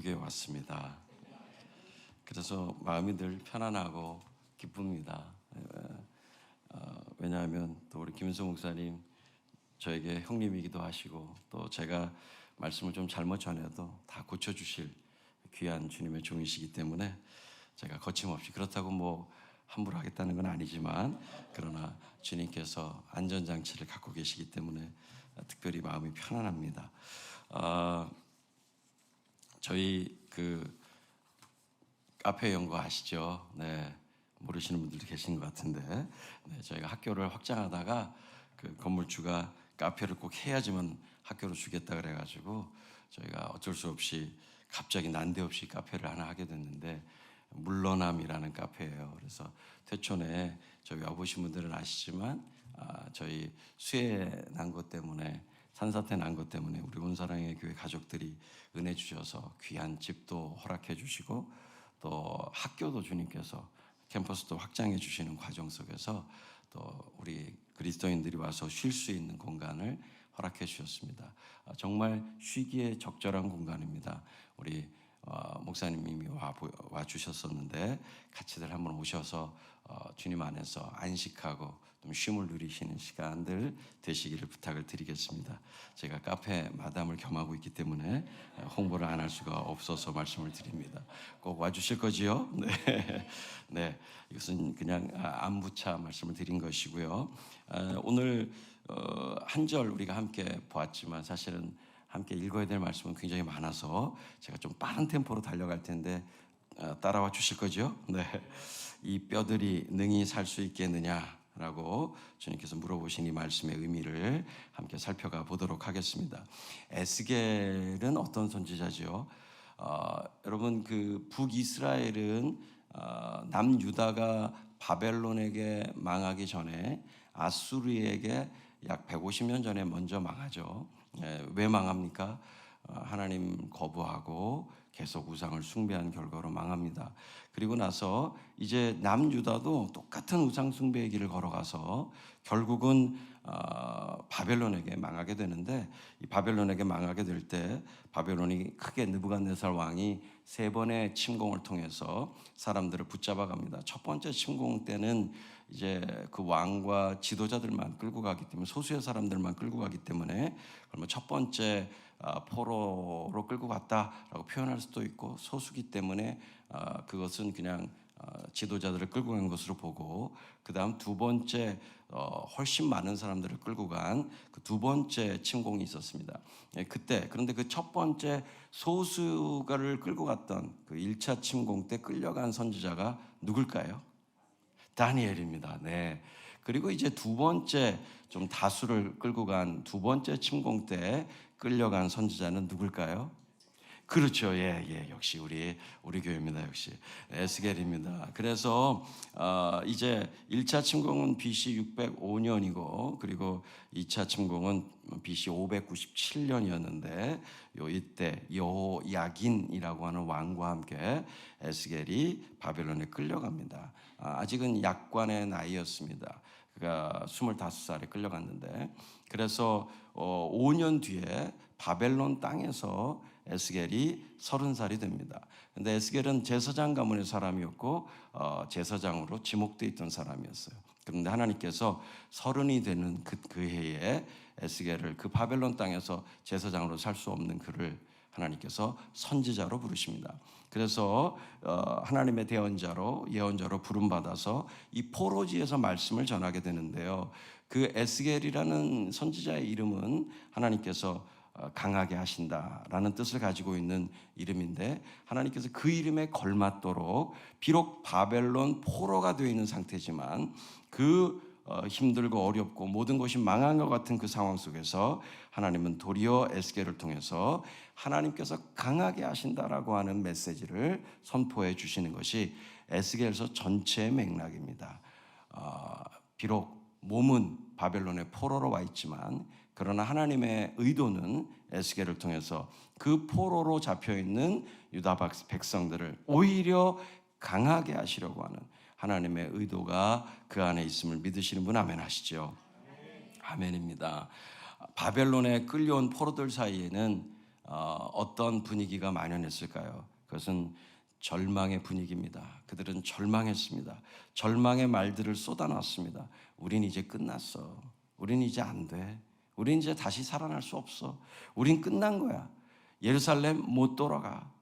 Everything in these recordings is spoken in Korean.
우리 교회 왔습니다. 그래서 마음이 늘 편안하고 기쁩니다. 왜냐하면 또 우리 김은성 목사님 저에게 형님이기도 하시고, 또 제가 말씀을 좀 잘못 전해도 다 고쳐주실 귀한 주님의 종이시기 때문에 제가 거침없이, 그렇다고 뭐 함부로 하겠다는 건 아니지만, 그러나 주님께서 안전장치를 갖고 계시기 때문에 특별히 마음이 편안합니다. 저희 그 카페 연구 아시죠? 네, 모르시는 분들도 계신 것 같은데, 네, 저희가 학교를 확장하다가 그 건물주가 카페를 꼭 해야지만 학교를 주겠다 그래가지고 저희가 어쩔 수 없이 갑자기 난데없이 카페를 하나 하게 됐는데, 물러남이라는 카페예요. 그래서 퇴촌에 저희 와보신 분들은 아시지만 저희 수해 난 것 때문에, 산사태 난 것 때문에 우리 온사랑의 교회 가족들이 은혜 주셔서 귀한 집도 허락해 주시고, 또 학교도 주님께서 캠퍼스도 확장해 주시는 과정 속에서 또 우리 그리스도인들이 와서 쉴 수 있는 공간을 허락해 주셨습니다. 정말 쉬기에 적절한 공간입니다. 우리 목사님이 와 주셨었는데 같이들 한번 오셔서 주님 안에서 안식하고 좀 쉼을 누리시는 시간들 되시기를 부탁을 드리겠습니다. 제가 카페 마담을 겸하고 있기 때문에 홍보를 안 할 수가 없어서 말씀을 드립니다. 꼭 와주실 거지요? 네, 네. 이것은 그냥 안부차 말씀을 드린 것이고요. 오늘 한 절 우리가 함께 보았지만, 사실은 함께 읽어야 될 말씀은 굉장히 많아서 제가 좀 빠른 템포로 달려갈 텐데 따라와 주실 거죠? 네. 이 뼈들이 능히 살 수 있겠느냐라고 주님께서 물어보신 이 말씀의 의미를 함께 살펴가 보도록 하겠습니다. 에스겔은 어떤 선지자죠? 여러분, 그 북이스라엘은 남유다가 바벨론에게 망하기 전에 아수르에게 약 150년 전에 먼저 망하죠. 왜 망합니까? 하나님 거부하고 계속 우상을 숭배한 결과로 망합니다. 그리고 나서 이제 남유다도 똑같은 우상 숭배의 길을 걸어가서 결국은 바벨론에게 망하게 되는데, 이 바벨론에게 망하게 될 때 바벨론이 크게 느부갓네살 왕이 3번의 침공을 통해서 사람들을 붙잡아 갑니다. 첫 번째 침공 때는 이제 그 왕과 지도자들만 끌고 가기 때문에, 소수의 사람들만 끌고 가기 때문에, 그러면 첫 번째 포로로 끌고 갔다라고 표현할 수도 있고, 소수기 때문에 그것은 그냥 지도자들을 끌고 간 것으로 보고, 그 다음 두 번째 훨씬 많은 사람들을 끌고 간 그 두 번째 침공이 있었습니다. 그때, 그런데 그 첫 번째 소수가를 끌고 갔던 그 1차 침공 때 끌려간 선지자가 누굴까요? 다니엘입니다. 네. 그리고 이제 두 번째 좀 다수를 끌고 간 두 번째 침공 때 끌려간 선지자는 누굴까요? 그렇죠. 예. 역시 우리 교회입니다. 역시 에스겔입니다. 그래서 이제 1차 침공은 BC 605년이고, 그리고 2차 침공은 BC 597년이었는데, 이때 여호야긴이라고 하는 왕과 함께 에스겔이 바벨론에 끌려갑니다. 아직은 약관의 나이였습니다. 그가 25살에 끌려갔는데, 그래서 5년 뒤에 바벨론 땅에서 에스겔이 30살이 됩니다. 근데 에스겔은 제사장 가문의 사람이었고 제사장으로 지목되어 있던 사람이었어요. 그런데 하나님께서 30이 되는 그 해에 에스겔을, 그 바벨론 땅에서 제사장으로 살 수 없는 그를 하나님께서 선지자로 부르십니다. 그래서 하나님의 대언자로, 예언자로 부름받아서 이 포로지에서 말씀을 전하게 되는데요. 그 에스겔이라는 선지자의 이름은 하나님께서 강하게 하신다라는 뜻을 가지고 있는 이름인데, 하나님께서 그 이름에 걸맞도록, 비록 바벨론 포로가 되어 있는 상태지만 그 힘들고 어렵고 모든 것이 망한 것 같은 그 상황 속에서 하나님은 도리어 에스겔을 통해서 하나님께서 강하게 하신다라고 하는 메시지를 선포해 주시는 것이 에스겔서 전체의 맥락입니다. 비록 몸은 바벨론의 포로로 와 있지만, 그러나 하나님의 의도는 에스겔을 통해서 그 포로로 잡혀있는 유다 백성들을 오히려 강하게 하시려고 하는 하나님의 의도가 그 안에 있음을 믿으시는 분 아멘 하시죠? 아멘입니다. 바벨론에 끌려온 포로들 사이에는 어떤 분위기가 만연했을까요? 그것은 절망의 분위기입니다. 그들은 절망했습니다. 절망의 말들을 쏟아놨습니다. 우린 이제 끝났어. 우린 이제 안 돼. 우린 이제 다시 살아날 수 없어. 우린 끝난 거야. 예루살렘 못 돌아가.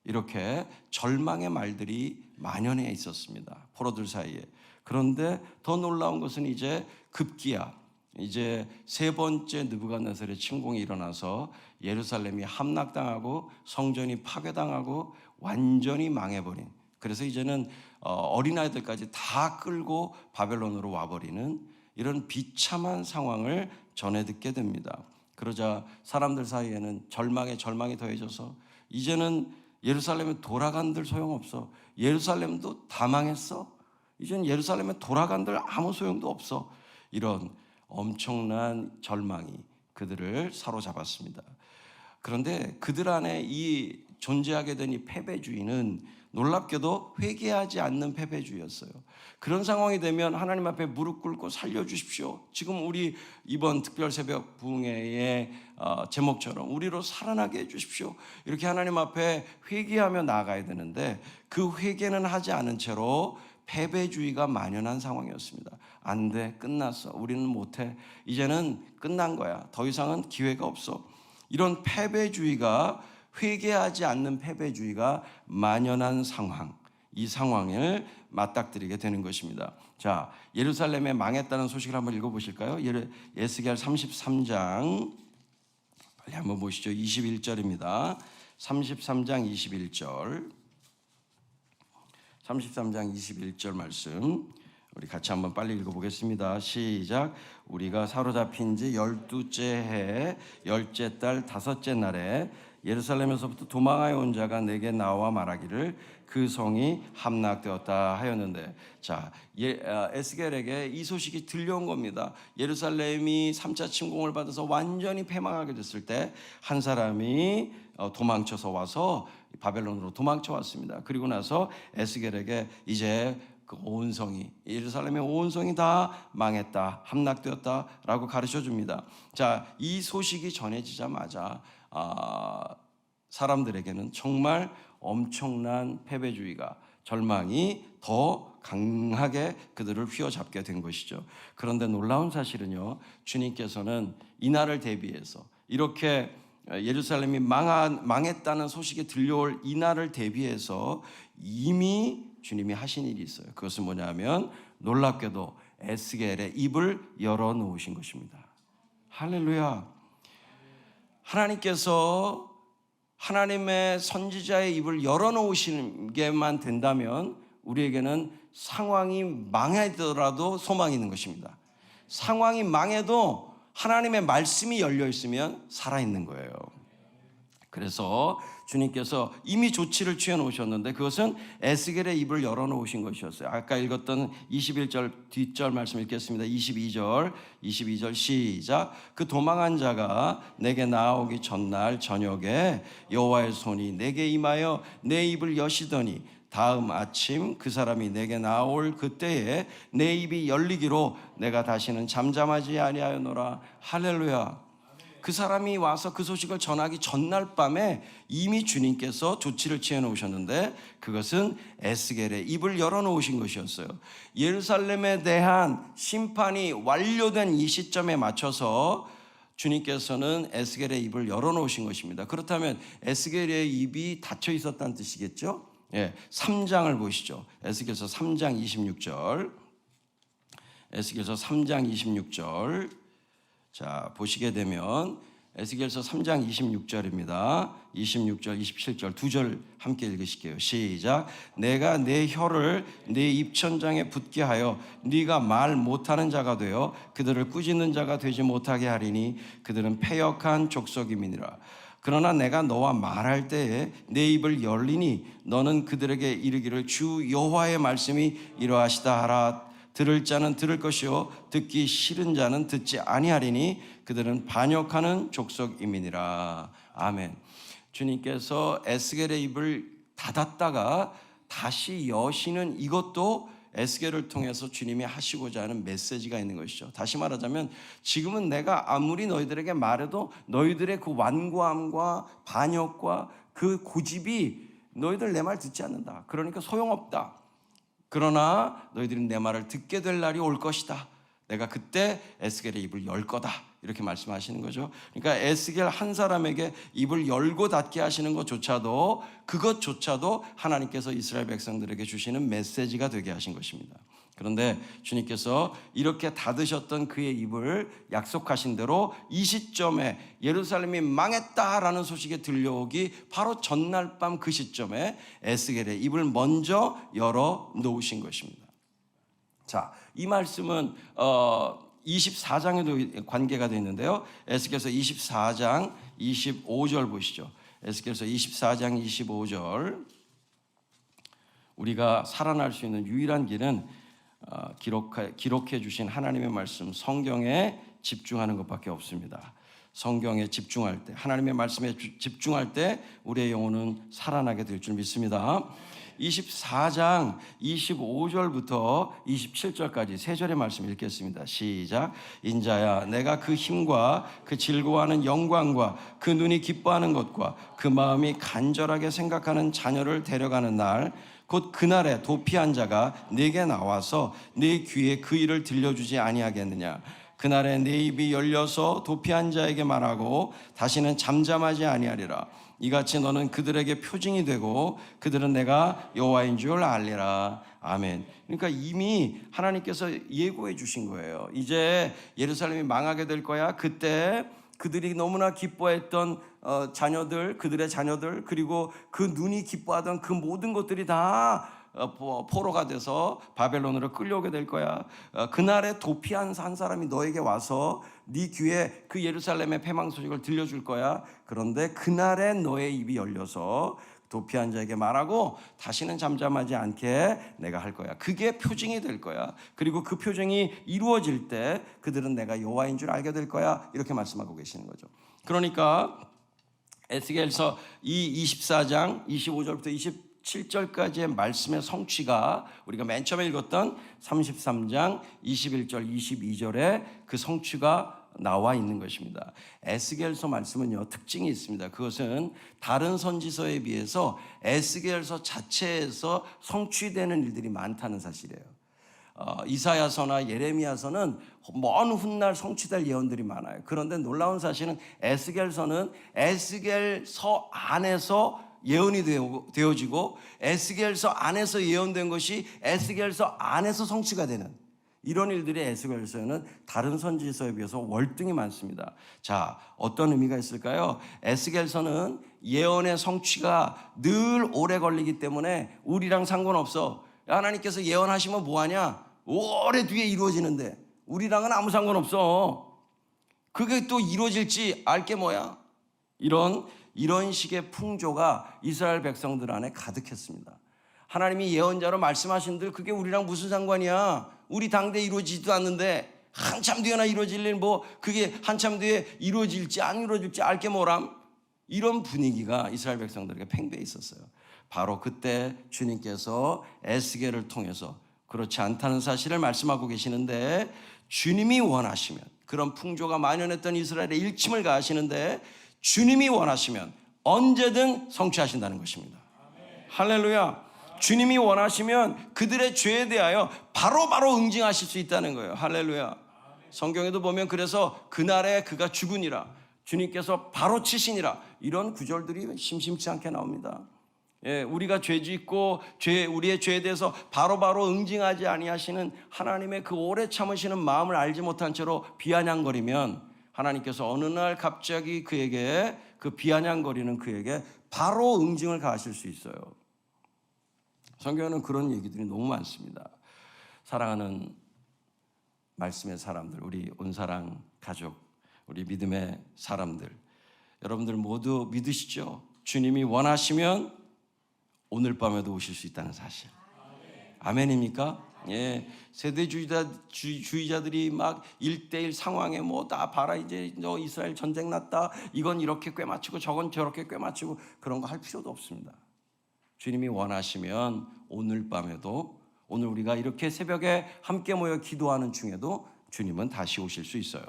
이렇게 절망의 말들이 만연해 있었습니다. 포로들 사이에. 그런데 더 놀라운 것은 이제 급기야 이제 세 번째 느부갓네살의 침공이 일어나서 예루살렘이 함락당하고 성전이 파괴당하고 완전히 망해버린, 그래서 이제는 어린아이들까지 다 끌고 바벨론으로 와버리는 이런 비참한 상황을 전해 듣게 됩니다. 그러자 사람들 사이에는 절망에 더해져서 이제는 예루살렘에 돌아간들 소용없어. 예루살렘도 다 망했어. 이제는 예루살렘에 돌아간들 아무 소용도 없어. 이런 엄청난 절망이 그들을 사로잡았습니다. 그런데 그들 안에 이 존재하게 된 이 패배주의는 놀랍게도 회개하지 않는 패배주의였어요. 그런 상황이 되면 하나님 앞에 무릎 꿇고 살려주십시오. 지금 우리 이번 특별 새벽 부흥회의 제목처럼 우리로 살아나게 해주십시오. 이렇게 하나님 앞에 회개하며 나아가야 되는데 그 회개는 하지 않은 채로 패배주의가 만연한 상황이었습니다. 안 돼, 끝났어. 우리는 못해. 이제는 끝난 거야. 더 이상은 기회가 없어. 이런 패배주의가, 회개하지 않는 패배주의가 만연한 상황, 이 상황을 맞닥뜨리게 되는 것입니다. 자, 예루살렘에 망했다는 소식을 한번 읽어보실까요? 에스겔 33장 빨리 한번 보시죠. 21절입니다. 33장 21절 33장 21절 말씀 우리 같이 한번 빨리 읽어보겠습니다. 시작. 우리가 사로잡힌 지 12째 해 10째 달 5째 날에 예루살렘에서부터 도망하여 온 자가 내게 나와 말하기를 그 성이 함락되었다 하였는데, 자, 에스겔에게 이 소식이 들려온 겁니다. 예루살렘이 3차 침공을 받아서 완전히 패망하게 됐을 때 한 사람이 도망쳐서 와서 바벨론으로 도망쳐 왔습니다. 그리고 나서 에스겔에게 이제 그 온 성이, 예루살렘의 온 성이 다 망했다, 함락되었다라고 가르쳐 줍니다. 자, 이 소식이 전해지자마자 사람들에게는 정말 엄청난 패배주의가, 절망이 더 강하게 그들을 휘어잡게 된 것이죠. 그런데 놀라운 사실은요, 주님께서는 이날을 대비해서, 이렇게 예루살렘이 망했다는 소식이 들려올 이날을 대비해서 이미 주님이 하신 일이 있어요. 그것은 뭐냐면 놀랍게도 에스겔의 입을 열어놓으신 것입니다. 할렐루야. 하나님께서 하나님의 선지자의 입을 열어놓으시는 게만 된다면 우리에게는 상황이 망하더라도 소망이 있는 것입니다. 상황이 망해도 하나님의 말씀이 열려 있으면 살아있는 거예요. 그래서 주님께서 이미 조치를 취해 놓으셨는데 그것은 에스겔의 입을 열어놓으신 것이었어요. 아까 읽었던 21절 뒷절 말씀 읽겠습니다. 22절 시작. 그 도망한 자가 내게 나오기 전날 저녁에 여호와의 손이 내게 임하여 내 입을 여시더니 다음 아침 그 사람이 내게 나올 그때에 내 입이 열리기로 내가 다시는 잠잠하지 아니하였노라. 할렐루야. 그 사람이 와서 그 소식을 전하기 전날 밤에 이미 주님께서 조치를 취해 놓으셨는데 그것은 에스겔의 입을 열어놓으신 것이었어요. 예루살렘에 대한 심판이 완료된 이 시점에 맞춰서 주님께서는 에스겔의 입을 열어놓으신 것입니다. 그렇다면 에스겔의 입이 닫혀 있었다는 뜻이겠죠? 3장을 보시죠. 에스겔서 3장 26절. 에스겔서 3장 26절. 자, 보시게 되면 에스겔서 3장 26절입니다. 26절, 27절 두 절 함께 읽으실게요. 시작. 내가 내 혀를 네 입천장에 붙게 하여 네가 말 못하는 자가 되어 그들을 꾸짖는 자가 되지 못하게 하리니 그들은 패역한 족속임이니라. 그러나 내가 너와 말할 때에 내 입을 열리니 너는 그들에게 이르기를 주 여호와의 말씀이 이러하시다 하라. 들을 자는 들을 것이요 듣기 싫은 자는 듣지 아니하리니 그들은 반역하는 족속임이니라. 아멘. 주님께서 에스겔의 입을 닫았다가 다시 여시는 이것도 에스겔을 통해서 주님이 하시고자 하는 메시지가 있는 것이죠. 다시 말하자면 지금은 내가 아무리 너희들에게 말해도 너희들의 그 완고함과 반역과 그 고집이 너희들 내 말 듣지 않는다. 그러니까 소용없다. 그러나 너희들은 내 말을 듣게 될 날이 올 것이다. 내가 그때 에스겔의 입을 열 거다. 이렇게 말씀하시는 거죠. 그러니까 에스겔 한 사람에게 입을 열고 닫게 하시는 그것조차도 하나님께서 이스라엘 백성들에게 주시는 메시지가 되게 하신 것입니다. 그런데 주님께서 이렇게 닫으셨던 그의 입을 약속하신 대로 이 시점에 예루살렘이 망했다라는 소식이 들려오기 바로 전날 밤 그 시점에 에스겔의 입을 먼저 열어 놓으신 것입니다. 자, 이 말씀은 24장에도 관계가 되어 있는데요. 에스겔서 24장 25절 보시죠. 에스겔서 24장 25절. 우리가 살아날 수 있는 유일한 길은 기록해 주신 하나님의 말씀 성경에 집중하는 것밖에 없습니다. 성경에 집중할 때, 하나님의 말씀에 집중할 때 우리의 영혼은 살아나게 될 줄 믿습니다. 24장 25절부터 27절까지 세 절의 말씀 읽겠습니다. 시작. 인자야, 내가 그 힘과 그 즐거워하는 영광과 그 눈이 기뻐하는 것과 그 마음이 간절하게 생각하는 자녀를 데려가는 날, 곧 그날에 도피한 자가 네게 나와서 네 귀에 그 일을 들려주지 아니하겠느냐. 그날에 네 입이 열려서 도피한 자에게 말하고 다시는 잠잠하지 아니하리라. 이같이 너는 그들에게 표징이 되고 그들은 내가 여호와인 줄 알리라. 아멘. 그러니까 이미 하나님께서 예고해 주신 거예요. 이제 예루살렘이 망하게 될 거야. 그때 그들이 너무나 기뻐했던 자녀들, 그들의 자녀들, 그리고 그 눈이 기뻐하던 그 모든 것들이 다 포로가 돼서 바벨론으로 끌려오게 될 거야. 그날에 도피한 한 사람이 너에게 와서 네 귀에 그 예루살렘의 패망 소식을 들려줄 거야. 그런데 그날에 너의 입이 열려서 도피한 자에게 말하고 다시는 잠잠하지 않게 내가 할 거야. 그게 표징이 될 거야. 그리고 그 표징이 이루어질 때 그들은 내가 여호와인 줄 알게 될 거야. 이렇게 말씀하고 계시는 거죠. 그러니까 에스겔서 이 24장 25절부터 27절까지의 말씀의 성취가 우리가 맨 처음에 읽었던 33장 21절 22절에 그 성취가 나와 있는 것입니다. 에스겔서 말씀은요, 특징이 있습니다. 그것은 다른 선지서에 비해서 에스겔서 자체에서 성취되는 일들이 많다는 사실이에요. 이사야서나 예레미야서는 먼 훗날 성취될 예언들이 많아요. 그런데 놀라운 사실은 에스겔서는 에스겔서 안에서 예언이 되어지고 에스겔서 안에서 예언된 것이 에스겔서 안에서 성취가 되는 이런 일들이 에스겔서에는 다른 선지서에 비해서 월등히 많습니다. 자, 어떤 의미가 있을까요? 에스겔서는 예언의 성취가 늘 오래 걸리기 때문에 우리랑 상관없어. 하나님께서 예언하시면 뭐하냐? 오래 뒤에 이루어지는데 우리랑은 아무 상관없어. 그게 또 이루어질지 알게 뭐야? 이런 식의 풍조가 이스라엘 백성들 안에 가득했습니다. 하나님이 예언자로 말씀하신 그게 우리랑 무슨 상관이야? 우리 당대에 이루어지지도 않는데 한참 뒤에나 이루어질 일 그게 한참 뒤에 이루어질지 안 이루어질지 알게 뭐람? 이런 분위기가 이스라엘 백성들에게 팽배해 있었어요. 바로 그때 주님께서 에스겔을 통해서 그렇지 않다는 사실을 말씀하고 계시는데 주님이 원하시면 그런 풍조가 만연했던 이스라엘의 일침을 가하시는데 주님이 원하시면 언제든 성취하신다는 것입니다. 할렐루야. 주님이 원하시면 그들의 죄에 대하여 바로바로 응징하실 수 있다는 거예요. 할렐루야. 성경에도 보면 그래서 그날에 그가 죽으니라 주님께서 바로 치시니라 이런 구절들이 심심치 않게 나옵니다. 예, 우리가 죄 짓고 우리의 죄에 대해서 바로바로 응징하지 아니하시는 하나님의 그 오래 참으시는 마음을 알지 못한 채로 비아냥거리면 하나님께서 어느 날 갑자기 그에게 그 비아냥거리는 그에게 바로 응징을 가하실 수 있어요. 성경에는 그런 얘기들이 너무 많습니다. 사랑하는 말씀의 사람들, 우리 온사랑 가족, 우리 믿음의 사람들, 여러분들 모두 믿으시죠? 주님이 원하시면 오늘 밤에도 오실 수 있다는 사실. 아멘입니까? 예, 세대주의자들이 막 1대1 상황에 다 봐라 이제 너 이스라엘 전쟁 났다 이건 이렇게 꿰맞추고 저건 저렇게 꿰맞추고 그런 거 할 필요도 없습니다. 주님이 원하시면 오늘 밤에도 오늘 우리가 이렇게 새벽에 함께 모여 기도하는 중에도 주님은 다시 오실 수 있어요.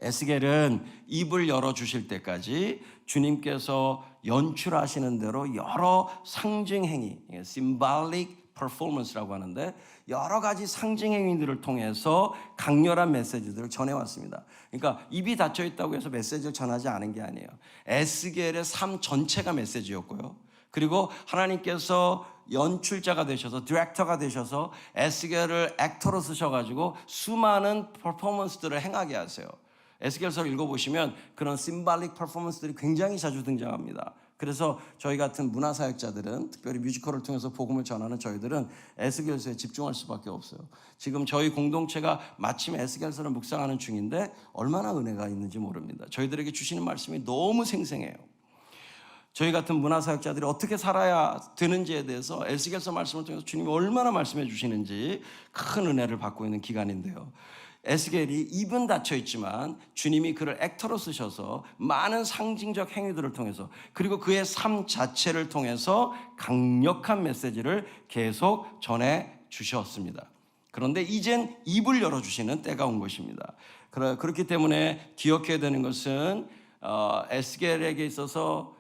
에스겔은 입을 열어주실 때까지 주님께서 연출하시는 대로 여러 상징 행위, symbolic performance라고 하는데 여러 가지 상징 행위들을 통해서 강렬한 메시지들을 전해왔습니다. 그러니까 입이 닫혀 있다고 해서 메시지를 전하지 않은 게 아니에요. 에스겔의 삶 전체가 메시지였고요. 그리고 하나님께서 연출자가 되셔서 디렉터가 되셔서 에스겔을 액터로 쓰셔가지고 수많은 퍼포먼스들을 행하게 하세요. 에스겔서를 읽어보시면 그런 심발릭 퍼포먼스들이 굉장히 자주 등장합니다. 그래서 저희 같은 문화사역자들은, 특별히 뮤지컬을 통해서 복음을 전하는 저희들은 에스겔서에 집중할 수밖에 없어요. 지금 저희 공동체가 마침 에스겔서를 묵상하는 중인데 얼마나 은혜가 있는지 모릅니다. 저희들에게 주시는 말씀이 너무 생생해요. 저희 같은 문화사역자들이 어떻게 살아야 되는지에 대해서 에스겔서 말씀을 통해서 주님이 얼마나 말씀해 주시는지 큰 은혜를 받고 있는 기간인데요. 에스겔이 입은 닫혀 있지만 주님이 그를 액터로 쓰셔서 많은 상징적 행위들을 통해서 그리고 그의 삶 자체를 통해서 강력한 메시지를 계속 전해 주셨습니다. 그런데 이젠 입을 열어주시는 때가 온 것입니다. 그렇기 때문에 기억해야 되는 것은 에스겔에게 있어서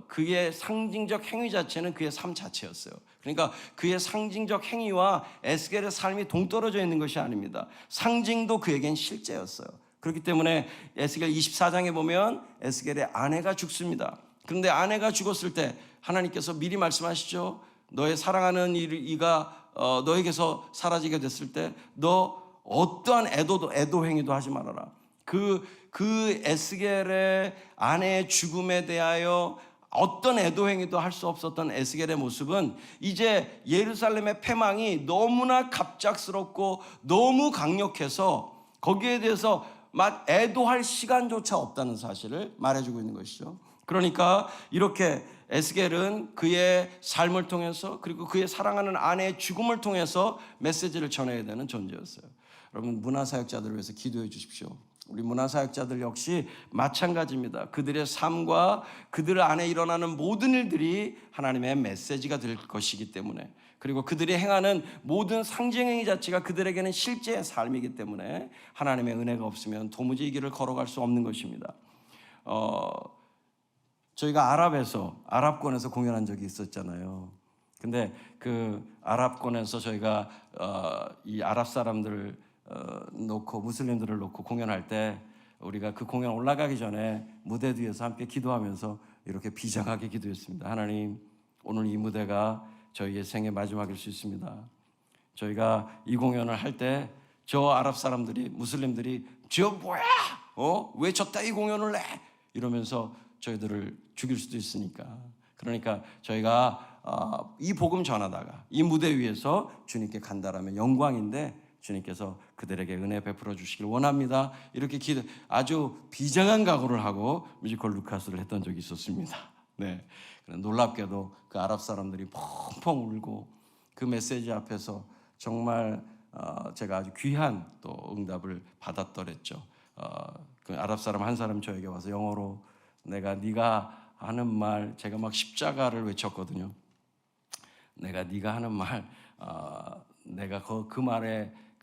그의 상징적 행위 자체는 그의 삶 자체였어요. 그러니까 그의 상징적 행위와 에스겔의 삶이 동떨어져 있는 것이 아닙니다. 상징도 그에겐 실제였어요. 그렇기 때문에 에스겔 24장에 보면 에스겔의 아내가 죽습니다. 그런데 아내가 죽었을 때 하나님께서 미리 말씀하시죠. 너의 사랑하는 이가 너에게서 사라지게 됐을 때 너 어떠한 애도 행위도 하지 말아라. 그 에스겔의 아내의 죽음에 대하여 어떤 애도 행위도 할 수 없었던 에스겔의 모습은 이제 예루살렘의 패망이 너무나 갑작스럽고 너무 강력해서 거기에 대해서 애도할 시간조차 없다는 사실을 말해주고 있는 것이죠. 그러니까 이렇게 에스겔은 그의 삶을 통해서 그리고 그의 사랑하는 아내의 죽음을 통해서 메시지를 전해야 되는 존재였어요. 여러분, 문화사역자들을 위해서 기도해 주십시오. 우리 문화사역자들 역시 마찬가지입니다. 그들의 삶과 그들 안에 일어나는 모든 일들이 하나님의 메시지가 될 것이기 때문에, 그리고 그들이 행하는 모든 상징행위 자체가 그들에게는 실제의 삶이기 때문에 하나님의 은혜가 없으면 도무지 이 길을 걸어갈 수 없는 것입니다. 저희가 아랍권에서 공연한 적이 있었잖아요. 근데 그 아랍권에서 저희가 이 아랍 사람들을 놓고 무슬림들을 놓고 공연할 때 우리가 그 공연 올라가기 전에 무대 뒤에서 함께 기도하면서 이렇게 비장하게 기도했습니다. 하나님, 오늘 이 무대가 저희의 생의 마지막일 수 있습니다. 저희가 이 공연을 할 때 저 아랍 사람들이, 무슬림들이 저 뭐야? 왜 저 따위 공연을 해? 이러면서 저희들을 죽일 수도 있으니까. 그러니까 저희가 이 복음 전하다가 이 무대 위에서 주님께 간다라면 영광인데 주님께서 그들에게 은혜 베풀어 주시길 원합니다. 이렇게 아주 비장한 각오를 하고 뮤지컬 루카스를 했던 적이 있었습니다. 네, 놀랍게도 그 아랍 사람들이 펑펑 울고 그 메시지 앞에서 정말 제가 아주 귀한 또 응답을 받았더랬죠. 그 아랍 사람 한 사람 저에게 와서 영어로 네가 하는 말, 제가 막 십자가를 외쳤거든요. 네가 하는 말, 내가 그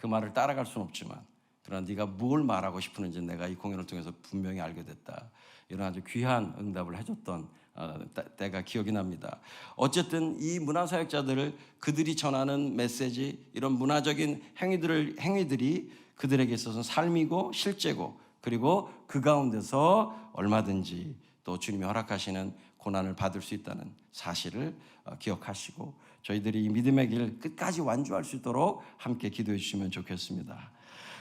말을 따라갈 수는 없지만, 그러나 네가 뭘 말하고 싶은지 내가 이 공연을 통해서 분명히 알게 됐다. 이런 아주 귀한 응답을 해줬던 때가 기억이 납니다. 어쨌든 이 문화사역자들을 그들이 전하는 메시지, 이런 문화적인 행위들이 그들에게 있어서는 삶이고 실제고, 그리고 그 가운데서 얼마든지 또 주님이 허락하시는 고난을 받을 수 있다는 사실을 기억하시고 저희들이 이 믿음의 길 끝까지 완주할 수 있도록 함께 기도해 주시면 좋겠습니다.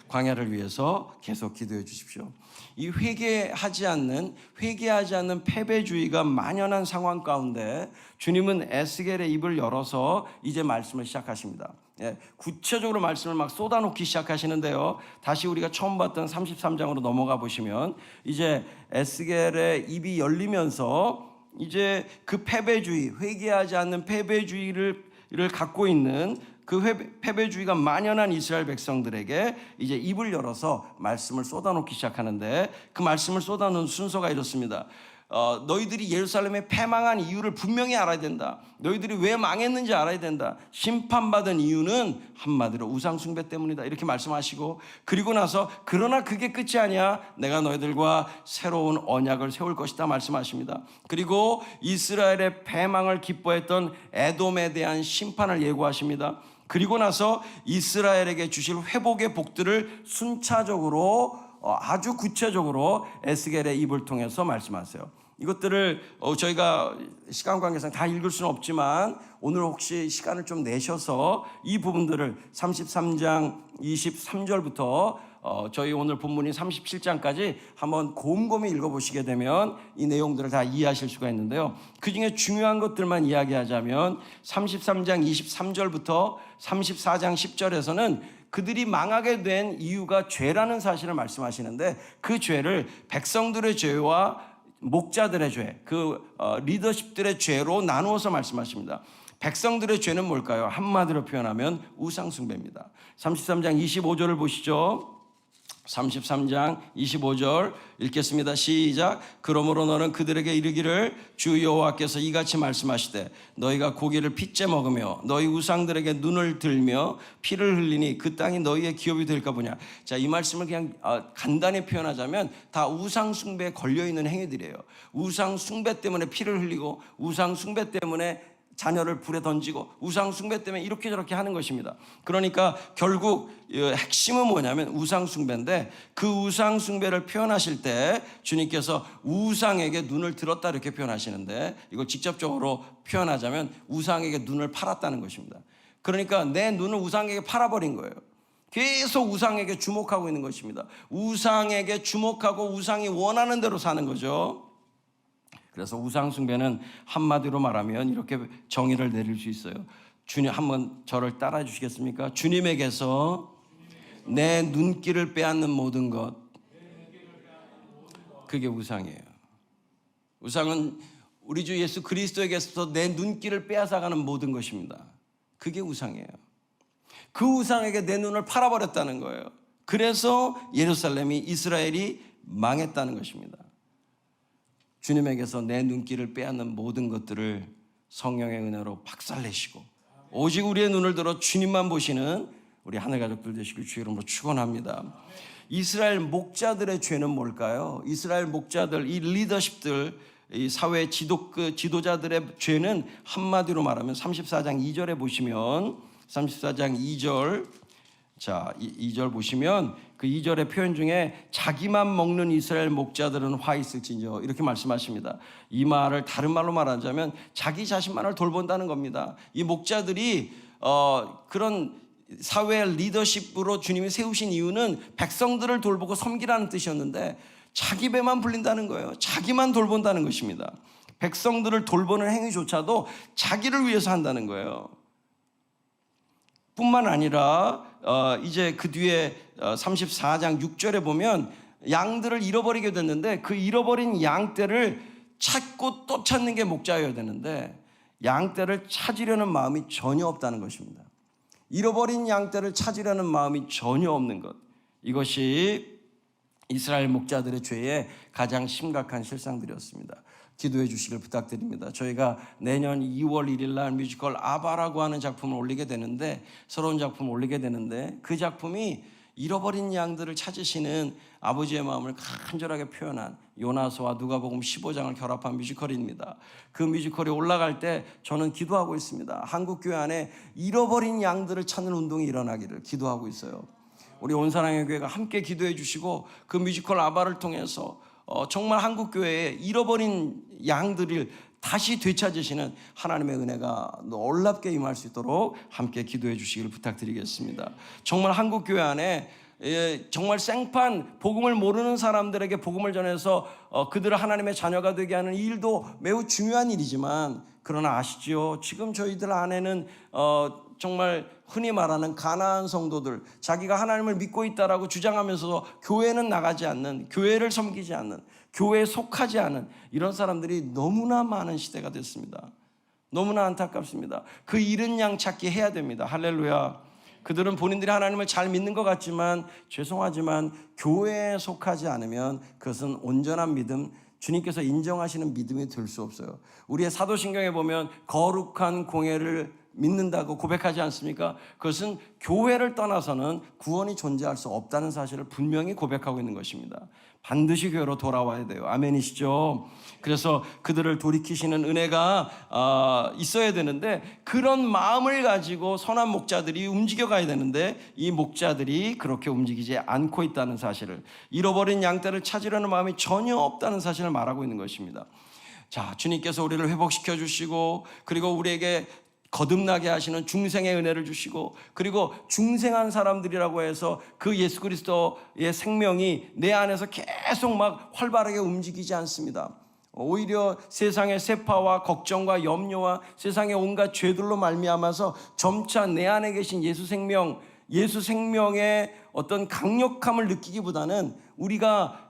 광야를 위해서 계속 기도해 주십시오. 이 회개하지 않는 패배주의가 만연한 상황 가운데 주님은 에스겔의 입을 열어서 이제 말씀을 시작하십니다. 구체적으로 말씀을 막 쏟아놓기 시작하시는데요. 다시 우리가 처음 봤던 33장으로 넘어가 보시면 이제 에스겔의 입이 열리면서 이제 그 패배주의, 회개하지 않는 패배주의를 갖고 있는 그 패배주의가 만연한 이스라엘 백성들에게 이제 입을 열어서 말씀을 쏟아놓기 시작하는데 그 말씀을 쏟아놓은 순서가 이렇습니다. 너희들이 예루살렘에 패망한 이유를 분명히 알아야 된다. 너희들이 왜 망했는지 알아야 된다. 심판받은 이유는 한마디로 우상 숭배 때문이다. 이렇게 말씀하시고, 그리고 나서 그러나 그게 끝이 아니야. 내가 너희들과 새로운 언약을 세울 것이다 말씀하십니다. 그리고 이스라엘의 패망을 기뻐했던 에돔에 대한 심판을 예고하십니다. 그리고 나서 이스라엘에게 주실 회복의 복들을 순차적으로 아주 구체적으로 에스겔의 입을 통해서 말씀하세요. 이것들을 저희가 시간 관계상 다 읽을 수는 없지만 오늘 혹시 시간을 좀 내셔서 이 부분들을 33장 23절부터 저희 오늘 본문이 37장까지 한번 곰곰이 읽어보시게 되면 이 내용들을 다 이해하실 수가 있는데요. 그 중에 중요한 것들만 이야기하자면 33장 23절부터 34장 10절에서는 그들이 망하게 된 이유가 죄라는 사실을 말씀하시는데, 그 죄를 백성들의 죄와 목자들의 죄, 리더십들의 죄로 나누어서 말씀하십니다. 백성들의 죄는 뭘까요? 한마디로 표현하면 우상숭배입니다. 33장 25절을 보시죠. 33장 25절 읽겠습니다. 시작. 그러므로 너는 그들에게 이르기를 주 여호와께서 이같이 말씀하시되 너희가 고기를 핏째 먹으며 너희 우상들에게 눈을 들며 피를 흘리니 그 땅이 너희의 기업이 될까 보냐. 자, 이 말씀을 그냥 간단히 표현하자면 다 우상 숭배에 걸려있는 행위들이에요. 우상 숭배 때문에 피를 흘리고 우상 숭배 때문에 자녀를 불에 던지고 우상 숭배 때문에 이렇게 저렇게 하는 것입니다. 그러니까 결국 핵심은 뭐냐면 우상 숭배인데, 그 우상 숭배를 표현하실 때 주님께서 우상에게 눈을 들었다 이렇게 표현하시는데, 이걸 직접적으로 표현하자면 우상에게 눈을 팔았다는 것입니다. 그러니까 내 눈을 우상에게 팔아버린 거예요. 계속 우상에게 주목하고 있는 것입니다. 우상에게 주목하고 우상이 원하는 대로 사는 거죠. 그래서 우상 숭배는 한마디로 말하면 이렇게 정의를 내릴 수 있어요. 주님, 한번 저를 따라 주시겠습니까? 주님에게서 내 눈길을 빼앗는 모든 것, 그게 우상이에요. 우상은 우리 주 예수 그리스도에게서 내 눈길을 빼앗아가는 모든 것입니다. 그게 우상이에요. 그 우상에게 내 눈을 팔아버렸다는 거예요. 그래서 예루살렘이, 이스라엘이 망했다는 것입니다. 주님에게서 내 눈길을 빼앗는 모든 것들을 성령의 은혜로 박살내시고 오직 우리의 눈을 들어 주님만 보시는 우리 하늘 가족들 되시길 주의 이름으로 축원합니다. 이스라엘 목자들의 죄는 뭘까요? 이스라엘 목자들, 이 리더십들, 이 사회 지도자들의 죄는 한마디로 말하면 34장 2절에 보시면 34장 2절, 자, 2절 보시면 그 2절의 표현 중에 자기만 먹는 이스라엘 목자들은 화 있을지니요 이렇게 말씀하십니다. 이 말을 다른 말로 말하자면 자기 자신만을 돌본다는 겁니다. 이 목자들이 그런 사회 리더십으로 주님이 세우신 이유는 백성들을 돌보고 섬기라는 뜻이었는데 자기 배만 불린다는 거예요. 자기만 돌본다는 것입니다. 백성들을 돌보는 행위조차도 자기를 위해서 한다는 거예요. 뿐만 아니라 이제 그 뒤에 34장 6절에 보면 양들을 잃어버리게 됐는데 그 잃어버린 양떼를 찾고 또 찾는 게 목자여야 되는데 양떼를 찾으려는 마음이 전혀 없다는 것입니다. 잃어버린 양떼를 찾으려는 마음이 전혀 없는 것, 이것이 이스라엘 목자들의 죄의 가장 심각한 실상들이었습니다. 기도해 주시길 부탁드립니다. 저희가 내년 2월 1일 날 뮤지컬 아바라고 하는 작품을 올리게 되는데, 새로운 작품을 올리게 되는데, 그 작품이 잃어버린 양들을 찾으시는 아버지의 마음을 간절하게 표현한 요나서와 누가복음 15장을 결합한 뮤지컬입니다. 그 뮤지컬이 올라갈 때 저는 기도하고 있습니다. 한국교회 안에 잃어버린 양들을 찾는 운동이 일어나기를 기도하고 있어요. 우리 온사랑의 교회가 함께 기도해 주시고 그 뮤지컬 아바를 통해서 정말 한국교회에 잃어버린 양들을 다시 되찾으시는 하나님의 은혜가 놀랍게 임할 수 있도록 함께 기도해 주시기를 부탁드리겠습니다. 정말 한국교회 안에 정말 생판 복음을 모르는 사람들에게 복음을 전해서 그들을 하나님의 자녀가 되게 하는 이 일도 매우 중요한 일이지만, 그러나 아시죠? 지금 저희들 안에는 정말 흔히 말하는 가난한 성도들, 자기가 하나님을 믿고 있다라고 주장하면서 교회는 나가지 않는, 교회를 섬기지 않는, 교회에 속하지 않은 이런 사람들이 너무나 많은 시대가 됐습니다. 너무나 안타깝습니다. 그 잃은 양 찾기 해야 됩니다. 할렐루야. 그들은 본인들이 하나님을 잘 믿는 것 같지만 죄송하지만 교회에 속하지 않으면 그것은 온전한 믿음, 주님께서 인정하시는 믿음이 될 수 없어요. 우리의 사도신경에 보면 거룩한 공예를 믿는다고 고백하지 않습니까? 그것은 교회를 떠나서는 구원이 존재할 수 없다는 사실을 분명히 고백하고 있는 것입니다. 반드시 교회로 돌아와야 돼요. 아멘이시죠? 그래서 그들을 돌이키시는 은혜가 있어야 되는데, 그런 마음을 가지고 선한 목자들이 움직여 가야 되는데 이 목자들이 그렇게 움직이지 않고 있다는 사실을, 잃어버린 양떼를 찾으려는 마음이 전혀 없다는 사실을 말하고 있는 것입니다. 자, 주님께서 우리를 회복시켜 주시고, 그리고 우리에게 거듭나게 하시는 중생의 은혜를 주시고, 그리고 중생한 사람들이라고 해서 그 예수 그리스도의 생명이 내 안에서 계속 막 활발하게 움직이지 않습니다. 오히려 세상의 세파와 걱정과 염려와 세상의 온갖 죄들로 말미암아서 점차 내 안에 계신 예수 생명의 어떤 강력함을 느끼기보다는 우리가